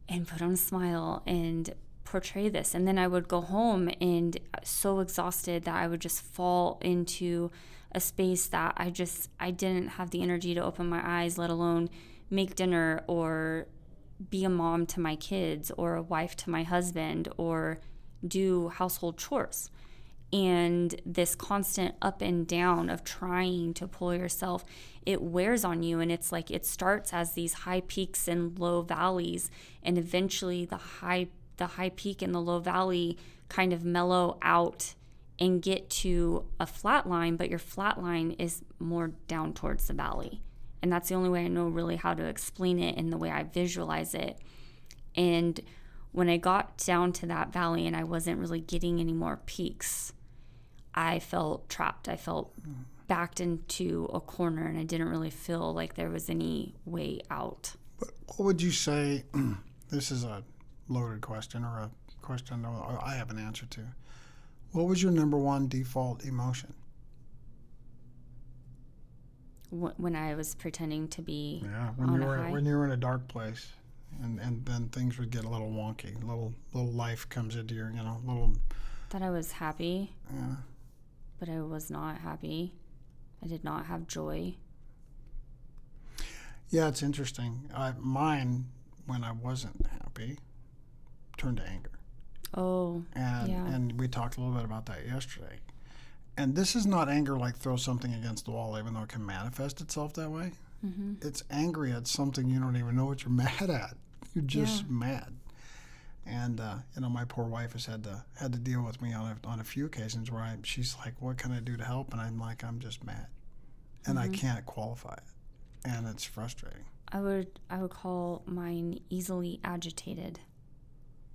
[SPEAKER 2] and put on a smile and portray this. And then I would go home and so exhausted that I would just fall into a space that I didn't have the energy to open my eyes, let alone make dinner or be a mom to my kids or a wife to my husband or do household chores. And this constant up and down of trying to pull yourself, it wears on you. And it's like it starts as these high peaks and low valleys, and eventually the high peak and the low valley kind of mellow out and get to a flat line, but your flat line is more down towards the valley. And that's the only way I know really how to explain it and the way I visualize it. And when I got down to that valley and I wasn't really getting any more peaks, I felt trapped. I felt backed into a corner, and I didn't really feel like there was any way out.
[SPEAKER 1] But what would you say, this is a loaded question, or a question I have an answer to. What was your number one default emotion?
[SPEAKER 2] When I was pretending to be
[SPEAKER 1] when you were in a dark place, and then things would get a little wonky, little life comes into your,
[SPEAKER 2] that I was happy.
[SPEAKER 1] Yeah.
[SPEAKER 2] But I was not happy. I did not have joy.
[SPEAKER 1] Yeah, it's interesting. Mine, when I wasn't happy, turned to anger.
[SPEAKER 2] Oh,
[SPEAKER 1] And we talked a little bit about that yesterday. And this is not anger like throw something against the wall, even though it can manifest itself that way.
[SPEAKER 2] Mm-hmm.
[SPEAKER 1] It's angry at something you don't even know what you're mad at. You're just mad. And my poor wife has had to deal with me on a few occasions where she's like, "What can I do to help?" And I'm like, "I'm just mad," and I can't qualify it, and it's frustrating.
[SPEAKER 2] I would call mine easily agitated,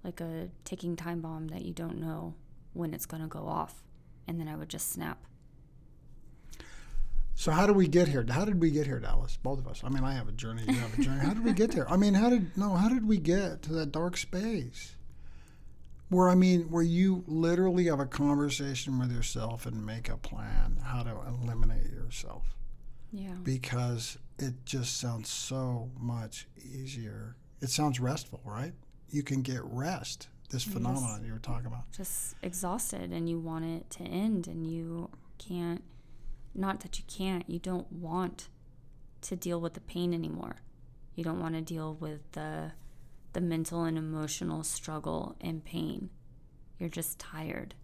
[SPEAKER 2] like a ticking time bomb that you don't know when it's going to go off, and then I would just snap.
[SPEAKER 1] So how did we get here? How did we get here, Dallas? Both of us. I mean, I have a journey. You have a journey. How did we get there? I mean, how did we get to that dark space? Where you literally have a conversation with yourself and make a plan how to eliminate yourself.
[SPEAKER 2] Yeah.
[SPEAKER 1] Because it just sounds so much easier. It sounds restful, right? You can get rest. This phenomenon you were talking about.
[SPEAKER 2] Just exhausted, and you want it to end, and you can't. Not that you can't, you don't want to deal with the pain anymore. You don't want to deal with the mental and emotional struggle and pain. You're just tired.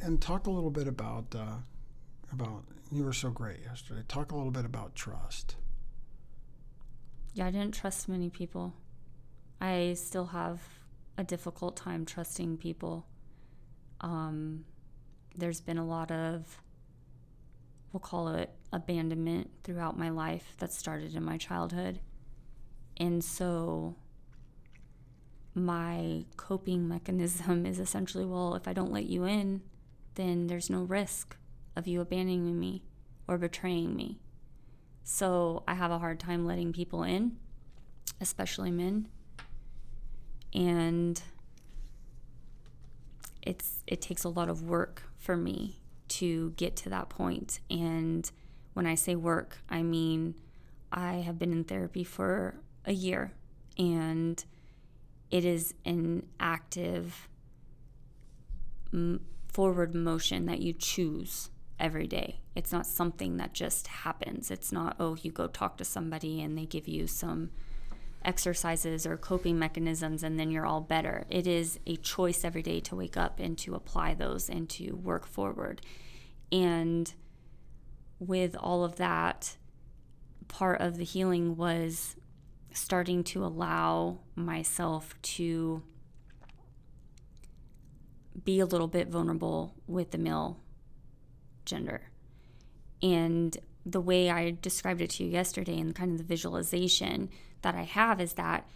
[SPEAKER 1] And talk a little bit about you were so great yesterday. Talk a little bit about trust.
[SPEAKER 2] Yeah, I didn't trust many people. I still have a difficult time trusting people. There's been a lot of, we'll call it abandonment throughout my life that started in my childhood. And so my coping mechanism is essentially, well, if I don't let you in, then there's no risk of you abandoning me or betraying me. So I have a hard time letting people in, especially men. And it takes a lot of work for me to get to that point. And when I say work, I mean I have been in therapy for a year, and it is an active forward motion that you choose every day. It's not something that just happens. It's not, you go talk to somebody and they give you some exercises or coping mechanisms and then you're all better. It is a choice every day to wake up and to apply those and to work forward. And with all of that, part of the healing was starting to allow myself to be a little bit vulnerable with the male gender. And the way I described it to you yesterday and kind of the visualization that I have is that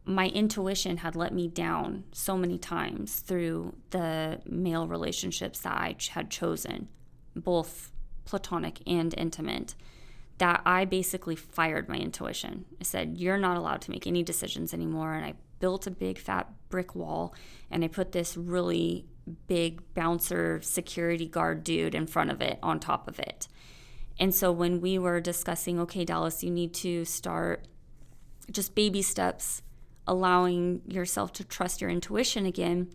[SPEAKER 2] my intuition had let me down so many times through the male relationships that I had chosen, both platonic and intimate, that I basically fired my intuition. I said, you're not allowed to make any decisions anymore. And I built a big fat brick wall, and I put this really big bouncer security guard dude in front of it, on top of it. And so when we were discussing, okay, Dallas, you need to start just baby steps, allowing yourself to trust your intuition again,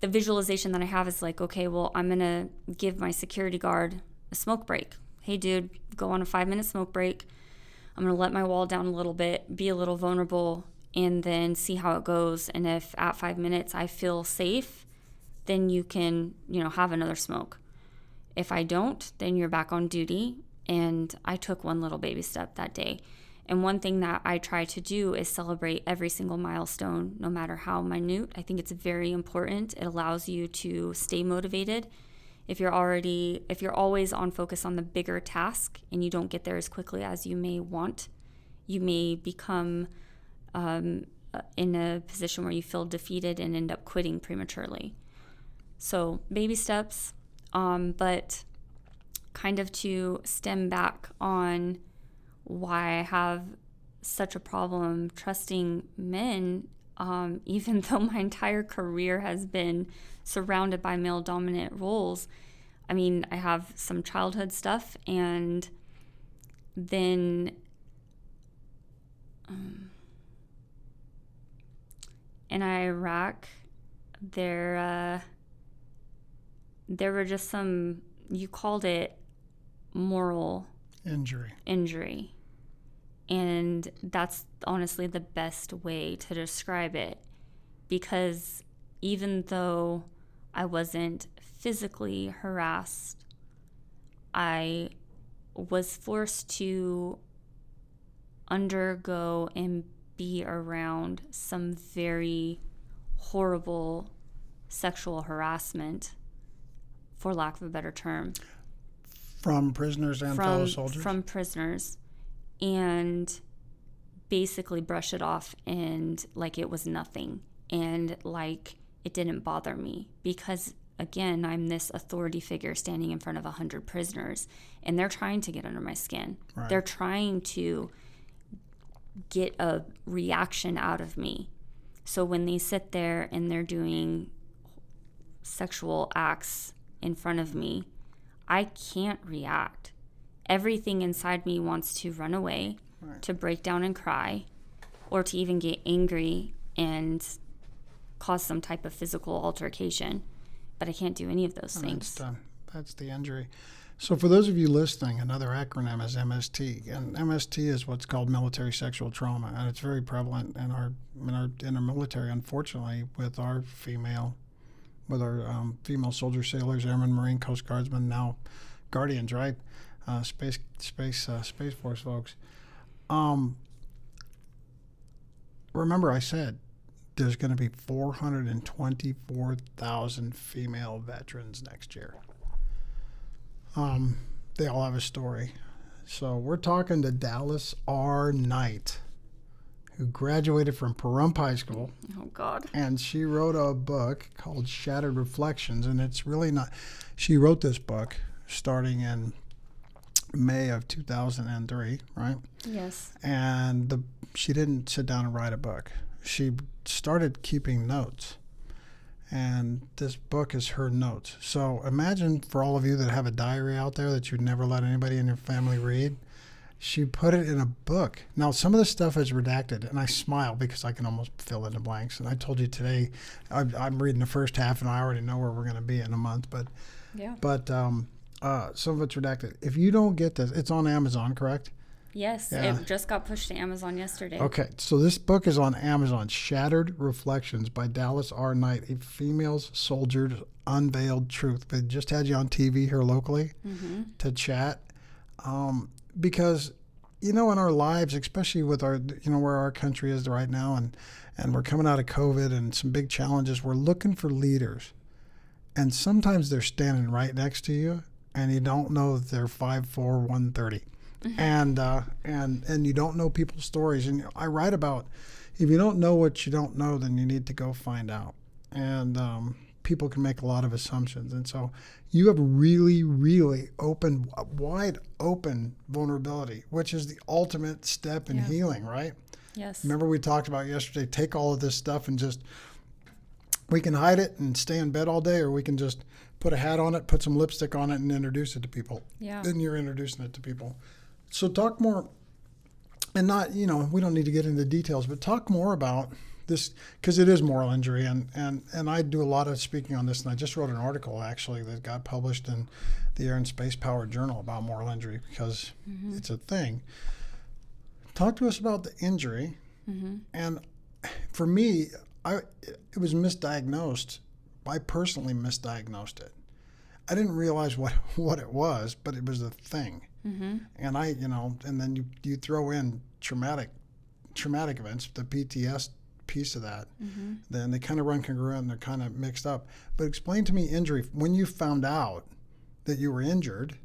[SPEAKER 2] the visualization that I have is like, okay, well, I'm going to give my security guard a smoke break. Hey, dude, go on a 5-minute smoke break. I'm going to let my wall down a little bit, be a little vulnerable, and then see how it goes. And if at 5 minutes I feel safe, then you can, have another smoke. If I don't, then you're back on duty. And I took one little baby step that day. And one thing that I try to do is celebrate every single milestone, no matter how minute. I think it's very important. It allows you to stay motivated. If you're always on focus on the bigger task and you don't get there as quickly as you may want, you may become in a position where you feel defeated and end up quitting prematurely. So baby steps, but kind of to stem back on why I have such a problem trusting men, even though my entire career has been surrounded by male dominant roles. I mean, I have some childhood stuff, and then in Iraq, there were just some, you called it moral injury. And that's honestly the best way to describe it, because even though I wasn't physically harassed, I was forced to undergo and be around some very horrible sexual harassment, for lack of a better term.
[SPEAKER 1] From prisoners and fellow soldiers? From
[SPEAKER 2] prisoners. And basically brush it off and like it was nothing. And like it didn't bother me. Because, again, I'm this authority figure standing in front of 100 prisoners. And they're trying to get under my skin. Right. They're trying to get a reaction out of me. So when they sit there and they're doing sexual acts in front of me, I can't react. Everything inside me wants to run away, right, to break down and cry, or to even get angry and cause some type of physical altercation. But I can't do any of those things.
[SPEAKER 1] That's the injury. So for those of you listening, another acronym is MST. And MST is what's called military sexual trauma. And it's very prevalent in our military, unfortunately, with our female soldier sailors, airmen, Marine, Coast Guardsmen, now Guardians, right? Space Force folks. Remember, I said there's going to be 424,000 female veterans next year. They all have a story. So we're talking to Dallas R. Knight, who graduated from Pahrump High School.
[SPEAKER 2] Oh, God.
[SPEAKER 1] And she wrote a book called Shattered Reflections. And it's really not... She wrote this book starting in May of 2003, right?
[SPEAKER 2] Yes.
[SPEAKER 1] And she didn't sit down and write a book. She started keeping notes. And this book is her notes. So imagine, for all of you that have a diary out there that you'd never let anybody in your family read, she put it in a book. Now, some of the stuff is redacted, and I smile because I can almost fill in the blanks. And I told you today, I'm reading the first half, and I already know where we're going to be in a month. But some of it's redacted. If you don't get this, it's on Amazon, correct?
[SPEAKER 2] Yes, yeah. It just got pushed to Amazon yesterday.
[SPEAKER 1] Okay, so this book is on Amazon, Shattered Reflections by Dallas R. Knight, a female soldier's unveiled truth. They just had you on TV here locally to chat. Because, in our lives, especially with our, where our country is right now, and we're coming out of COVID and some big challenges, we're looking for leaders. And sometimes they're standing right next to you, and you don't know that they're 5'4", 130. And you don't know people's stories. And I write about, if you don't know what you don't know, then you need to go find out. And people can make a lot of assumptions. And so you have really, really wide open vulnerability, which is the ultimate step in healing, right?
[SPEAKER 2] Yes.
[SPEAKER 1] Remember we talked about yesterday, take all of this stuff and just, we can hide it and stay in bed all day, or we can just put a hat on it, put some lipstick on it, and introduce it to people.
[SPEAKER 2] Yeah.
[SPEAKER 1] Then you're introducing it to people. So talk more, and not, we don't need to get into details, but talk more about this, because it is moral injury, and I do a lot of speaking on this, and I just wrote an article actually that got published in the Air and Space Power Journal about moral injury, because it's a thing. Talk to us about the injury, and for me, it was misdiagnosed. I personally misdiagnosed it. I didn't realize what it was, but it was a thing. And and then you throw in traumatic events, the PTS piece of that, then they kind of run congruent and they're kind of mixed up. But explain to me injury, when you found out that you were injured,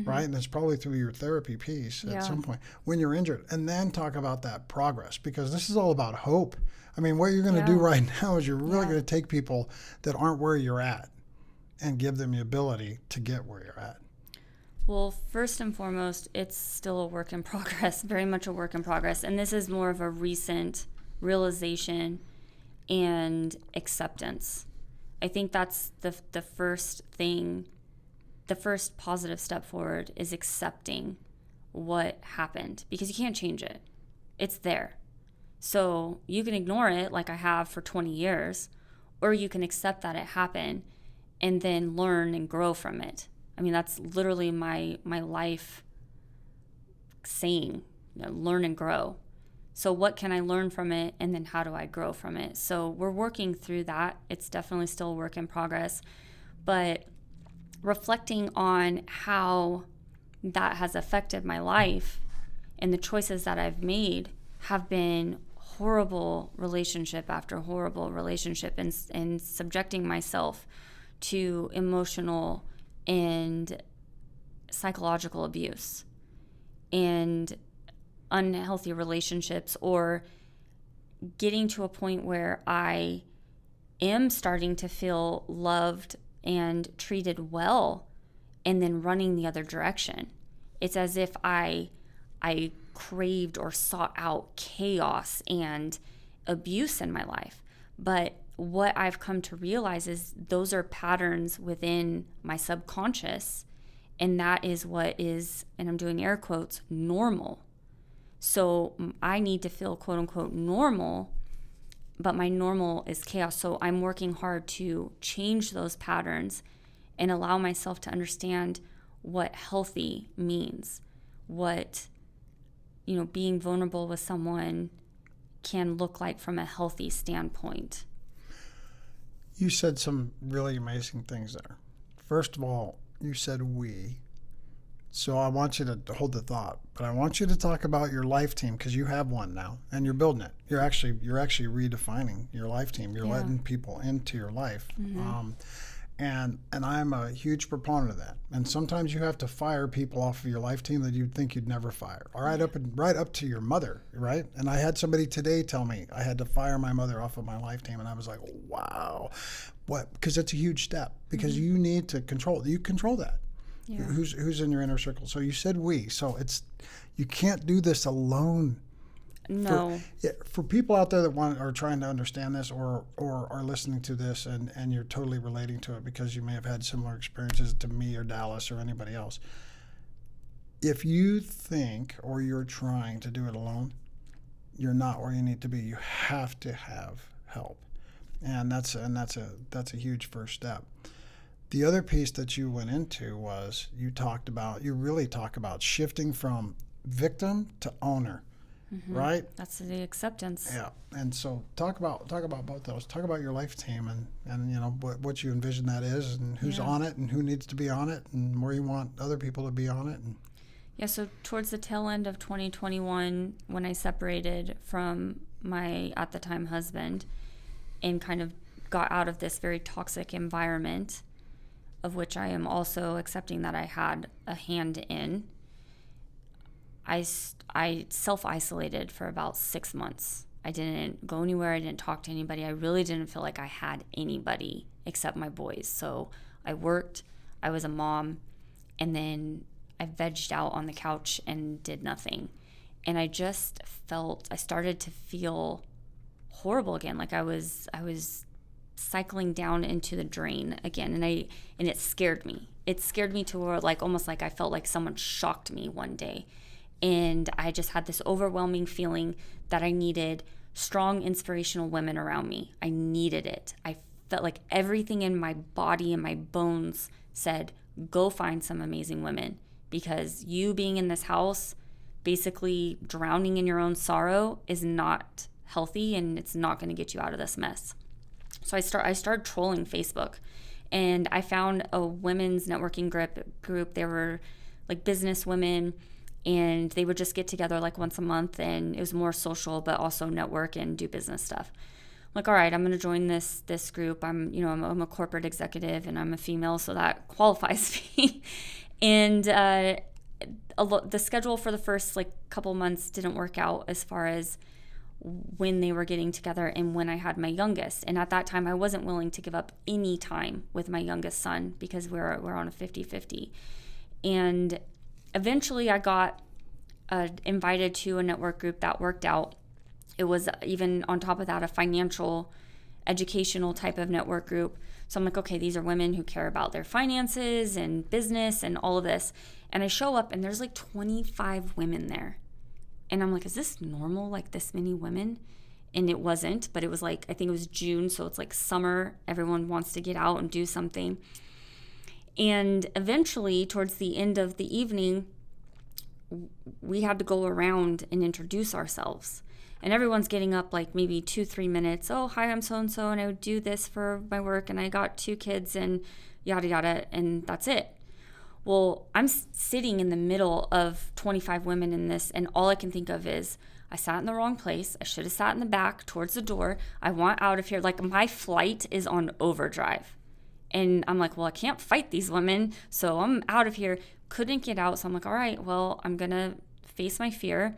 [SPEAKER 1] right? And it's probably through your therapy piece at some point, when you're injured, and then talk about that progress, because this is all about hope. I mean, what you're going to do right now is you're really going to take people that aren't where you're at and give them the ability to get where you're at.
[SPEAKER 2] Well, first and foremost, it's still a work in progress, very much a work in progress. And this is more of a recent realization and acceptance. I think that's the first thing, the first positive step forward is accepting what happened, because you can't change it. It's there. So you can ignore it like I have for 20 years, or you can accept that it happened and then learn and grow from it. I mean, that's literally my life saying, learn and grow. So what can I learn from it, and then how do I grow from it? So we're working through that. It's definitely still a work in progress, but reflecting on how that has affected my life and the choices that I've made have been horrible relationship after horrible relationship, and subjecting myself to emotional and psychological abuse and unhealthy relationships, or getting to a point where I am starting to feel loved and treated well, and then running the other direction. It's as if I craved or sought out chaos and abuse in my life. But what I've come to realize is those are patterns within my subconscious, and that is what is, and I'm doing air quotes, normal. So I need to feel quote unquote normal, but my normal is chaos. So I'm working hard to change those patterns and allow myself to understand what healthy means, what being vulnerable with someone can look like from a healthy standpoint.
[SPEAKER 1] You said some really amazing things there. First of all, you said we. So I want you to hold the thought, but I want you to talk about your life team, because you have one now and you're building it. You're actually redefining your life team. You're letting people into your life. And I'm a huge proponent of that. And sometimes you have to fire people off of your life team that you'd think you'd never fire. All right, right up to your mother, right? And I had somebody today tell me I had to fire my mother off of my life team, and I was like, wow, what? Because it's a huge step. Because you need to control. You control that. Yeah. Who's in your inner circle? So you said we. So you can't do this alone.
[SPEAKER 2] No.
[SPEAKER 1] For people out there that are trying to understand this, or are listening to this, and you're totally relating to it because you may have had similar experiences to me or Dallas or anybody else. If you think, or you're trying to do it alone, you're not where you need to be. You have to have help, and that's a huge first step. The other piece that you went into was you really talk about shifting from victim to owner. Right?
[SPEAKER 2] That's the acceptance.
[SPEAKER 1] Yeah. And so talk about both those. Talk about your life team and what you envision that is, and who's on it, and who needs to be on it, and where you want other people to be on it.
[SPEAKER 2] Yeah, so towards the tail end of 2021, when I separated from my at the time husband and kind of got out of this very toxic environment, of which I am also accepting that I had a hand in, I self-isolated for about 6 months. I didn't go anywhere. I didn't talk to anybody. I really didn't feel like I had anybody except my boys. So I worked, I was a mom, and then I vegged out on the couch and did nothing. And I started to feel horrible again. Like I was cycling down into the drain again. And it scared me. It scared me to where almost like I felt like someone shocked me one day. And I just had this overwhelming feeling that I needed strong, inspirational women around me. I needed it. I felt like everything in my body and my bones said, go find some amazing women, because you being in this house, basically drowning in your own sorrow, is not healthy, and it's not going to get you out of this mess. So I started trolling Facebook, and I found a women's networking group. They were like business women, and they would just get together like once a month, and it was more social but also network and do business stuff. I'm like, all right, I'm going to join this group. I'm a corporate executive, and I'm a female, so that qualifies me. And the schedule for the first couple months didn't work out as far as when they were getting together and when I had my youngest. And at that time, I wasn't willing to give up any time with my youngest son because we're on a 50-50. And eventually I got invited to a network group that worked out. It was even on top of that a financial, educational type of network group. So I'm like, okay, these are women who care about their finances and business and all of this. And I show up and there's 25 women there. And I'm like, is this normal, this many women? And it wasn't, but it was I think it was June, so it's summer. Everyone wants to get out and do something. And eventually, towards the end of the evening, we had to go around and introduce ourselves. And everyone's getting up maybe 2-3 minutes. Oh, hi, I'm so-and-so, and I would do this for my work, and I got 2 kids, and yada, yada, and that's it. Well, I'm sitting in the middle of 25 women in this, and all I can think of is, I sat in the wrong place. I should have sat in the back towards the door. I want out of here. My flight is on overdrive. And I'm like, well, I can't fight these women, so I'm out of here. Couldn't get out, so I'm like, all right, well, I'm going to face my fear.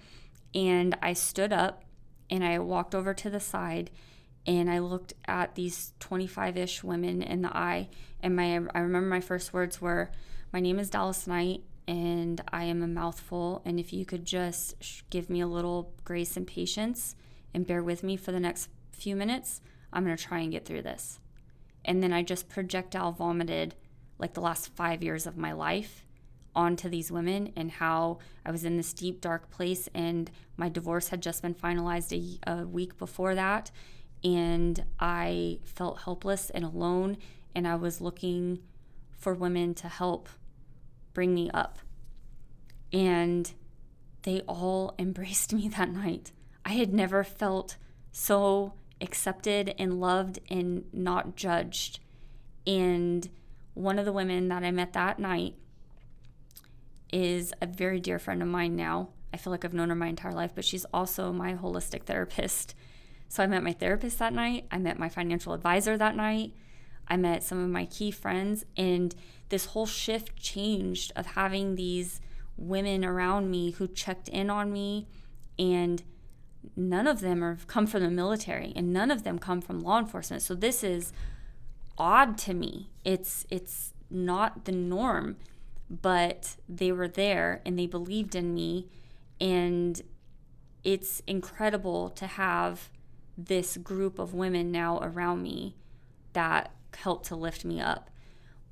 [SPEAKER 2] And I stood up, and I walked over to the side, and I looked at these 25-ish women in the eye, and I remember my first words were, my name is Dallas Knight, and I am a mouthful, and if you could just give me a little grace and patience and bear with me for the next few minutes, I'm going to try and get through this. And then I just projectile vomited the last 5 years of my life onto these women, and how I was in this deep, dark place, and my divorce had just been finalized a week before that, and I felt helpless and alone, and I was looking for women to help bring me up. And they all embraced me that night. I had never felt so accepted and loved and not judged. And one of the women that I met that night is a very dear friend of mine now. I feel like I've known her my entire life, but she's also my holistic therapist. So I met my therapist that night. I met my financial advisor that night. I met some of my key friends, and this whole shift changed of having these women around me who checked in on me, and none of them have come from the military, and none of them come from law enforcement. So this is odd to me. It's not the norm, but they were there and they believed in me, and it's incredible to have this group of women now around me that helped to lift me up.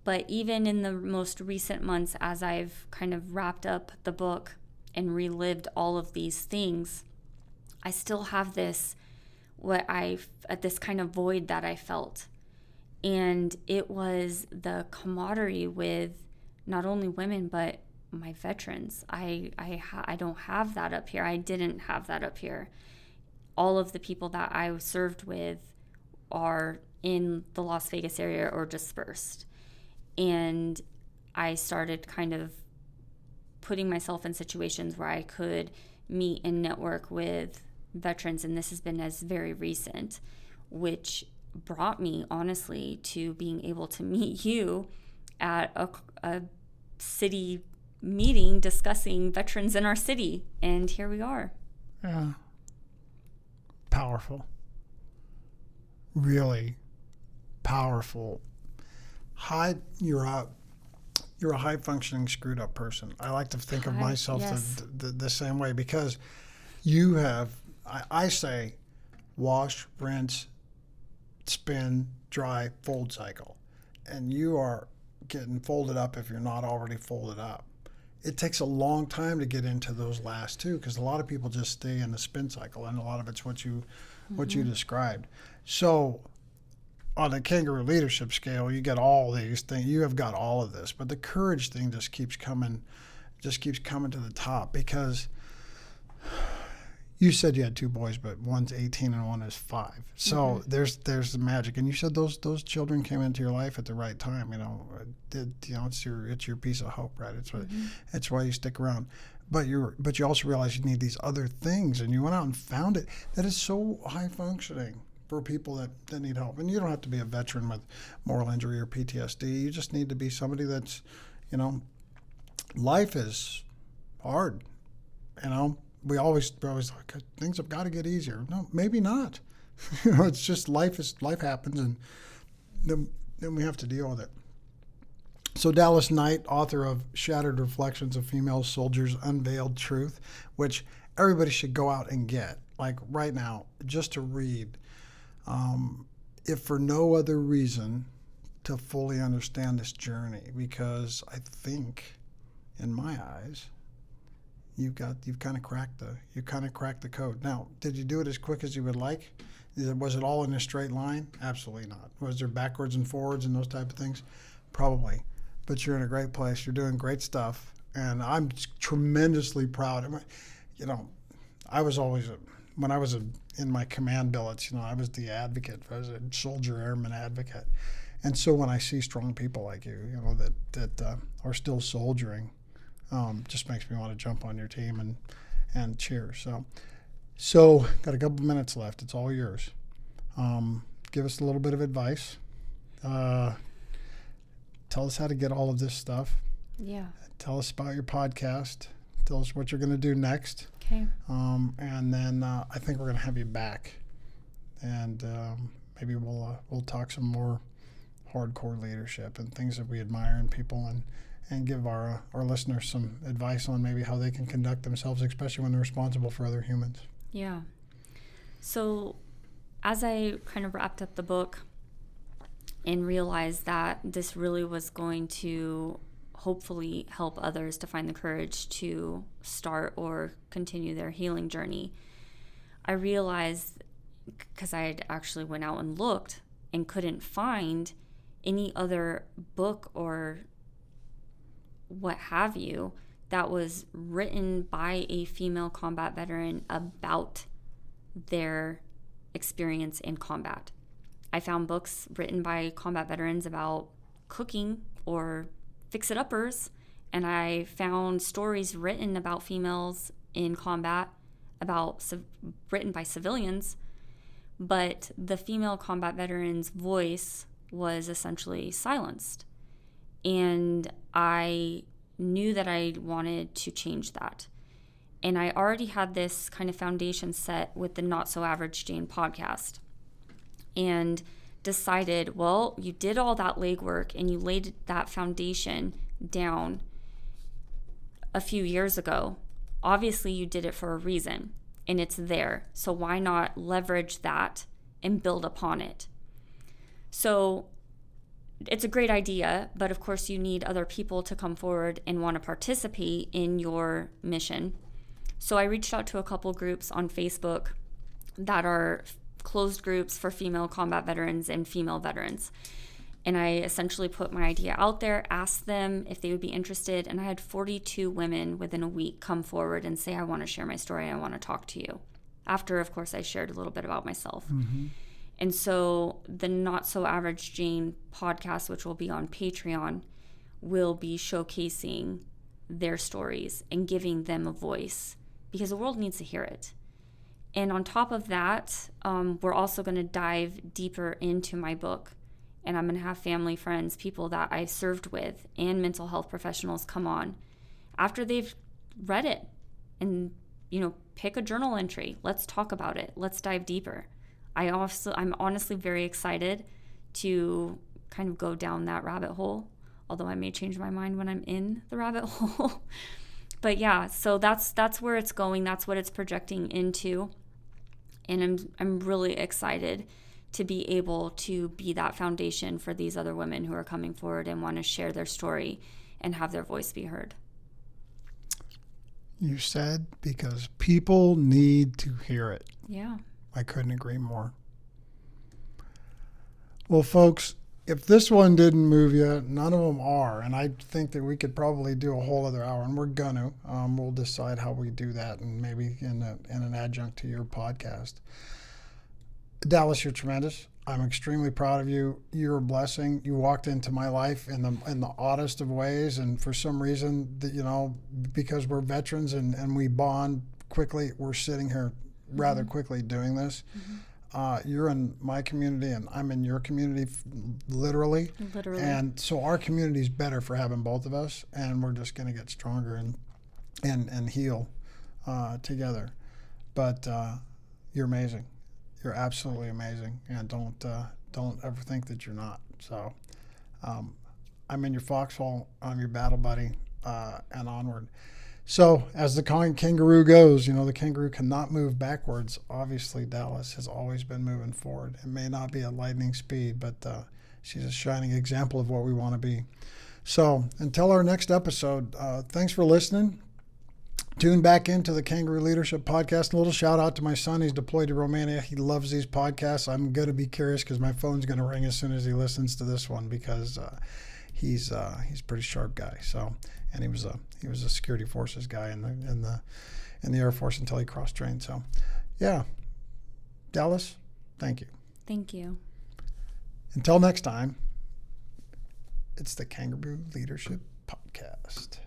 [SPEAKER 2] But even in the most recent months, as I've kind of wrapped up the book and relived all of these things, I still have this kind of void that I felt. And it was the camaraderie with not only women, but my veterans. I don't have that up here. I didn't have that up here. All of the people that I served with are in the Las Vegas area or dispersed. And I started kind of putting myself in situations where I could meet and network with veterans, and this has been as very recent, which brought me honestly to being able to meet you at a city meeting discussing veterans in our city, and here we are.
[SPEAKER 1] Yeah. Powerful. Really powerful. You're a high functioning screwed up person. I like to think of myself
[SPEAKER 2] yes.
[SPEAKER 1] the same way, because you have, I say, wash, rinse, spin, dry, fold cycle. And you are getting folded up if you're not already folded up. It takes a long time to get into those last two, because a lot of people just stay in the spin cycle, and a lot of it's what you described. So on the kangaroo leadership scale, you get all these things. You have got all of this, but the courage thing just keeps coming to the top, because you said you had two boys, but one's 18 and one is 5. So there's the magic. And you said those children came into your life at the right time. It's your piece of hope, right? It's why you stick around. But you also realize you need these other things, and you went out and found it. That is so high functioning for people that need help. And you don't have to be a veteran with moral injury or PTSD. You just need to be somebody that's, life is hard. We're always like, things have got to get easier. No, maybe not. It's just life happens, and then we have to deal with it. So Dallas Knight, author of Shattered Reflections of Female Soldiers' Unveiled Truth, which everybody should go out and get, like right now, just to read, if for no other reason, to fully understand this journey, because I think, in my eyes, you've kind of cracked the code. Now, did you do it as quick as you would like? Was it all in a straight line? Absolutely not. Was there backwards and forwards and those type of things? Probably. But you're in a great place. You're doing great stuff, and I'm tremendously proud. I was always when I was in my command billets. I was the advocate. I was a soldier airman advocate, and so when I see strong people like you, that are still soldiering, just makes me want to jump on your team and cheer. So got a couple minutes left. It's all yours. Give us a little bit of advice. Tell us how to get all of this stuff.
[SPEAKER 2] Yeah. Tell
[SPEAKER 1] us about your podcast. Tell us what you're going to do next.
[SPEAKER 2] Okay.
[SPEAKER 1] And then I think we're going to have you back, and maybe we'll talk some more hardcore leadership and things that we admire in people, and give our listeners some advice on maybe how they can conduct themselves, especially when they're responsible for other humans.
[SPEAKER 2] Yeah. So as I kind of wrapped up the book and realized that this really was going to hopefully help others to find the courage to start or continue their healing journey, I realized, because I had actually went out and looked and couldn't find any other book or what have you that was written by a female combat veteran about their experience in combat. I found books written by combat veterans about cooking or fix-it-uppers, and I found stories written about females in combat written by civilians, but the female combat veteran's voice was essentially silenced. And I knew that I wanted to change that. And I already had this kind of foundation set with the Not So Average Jane podcast, and decided, well, you did all that legwork and you laid that foundation down a few years ago. Obviously, you did it for a reason, and it's there. So why not leverage that and build upon it? So it's a great idea, but of course you need other people to come forward and want to participate in your mission. So I reached out to a couple groups on Facebook that are closed groups for female combat veterans and female veterans. And I essentially put my idea out there, asked them if they would be interested, and I had 42 women within a week come forward and say, I want to share my story, I want to talk to you. After, of course, I shared a little bit about myself. Mm-hmm. And so the Not So Average Jane podcast, which will be on Patreon, will be showcasing their stories and giving them a voice, because the world needs to hear it. And on top of that, we're also going to dive deeper into my book and I'm going to have family, friends, people that I've served with, and mental health professionals come on after they've read it and, pick a journal entry. Let's talk about it. Let's dive deeper. I'm honestly very excited to kind of go down that rabbit hole, although I may change my mind when I'm in the rabbit hole. But yeah, so that's where it's going. That's what it's projecting into. And I'm really excited to be able to be that foundation for these other women who are coming forward and want to share their story and have their voice be heard.
[SPEAKER 1] You said because people need to hear it.
[SPEAKER 2] Yeah.
[SPEAKER 1] I couldn't agree more. Well, folks, if this one didn't move you, none of them are. And I think that we could probably do a whole other hour, and we're going to. We'll decide how we do that, and maybe in an adjunct to your podcast. Dallas, you're tremendous. I'm extremely proud of you. You're a blessing. You walked into my life in the oddest of ways, and for some reason, because we're veterans and we bond quickly, we're sitting here rather quickly doing this. You're in my community, and I'm in your community, literally. And so our community is better for having both of us, and we're just going to get stronger and heal together. But you're amazing. You're absolutely amazing, and don't ever think that you're not. So I'm in your foxhole. I'm your battle buddy, and onward. So as the kangaroo goes, the kangaroo cannot move backwards. Obviously, Dallas has always been moving forward. It may not be at lightning speed, but she's a shining example of what we want to be. So until our next episode, thanks for listening. Tune back into the Kangaroo Leadership Podcast. A little shout out to my son. He's deployed to Romania. He loves these podcasts. I'm going to be curious because my phone's going to ring as soon as he listens to this one, because he's a pretty sharp guy. So, and he was a security forces guy in the Air Force until he cross-trained. So, yeah, Dallas, thank you.
[SPEAKER 2] Thank you.
[SPEAKER 1] Until next time, it's the Kangaroo Leadership Podcast.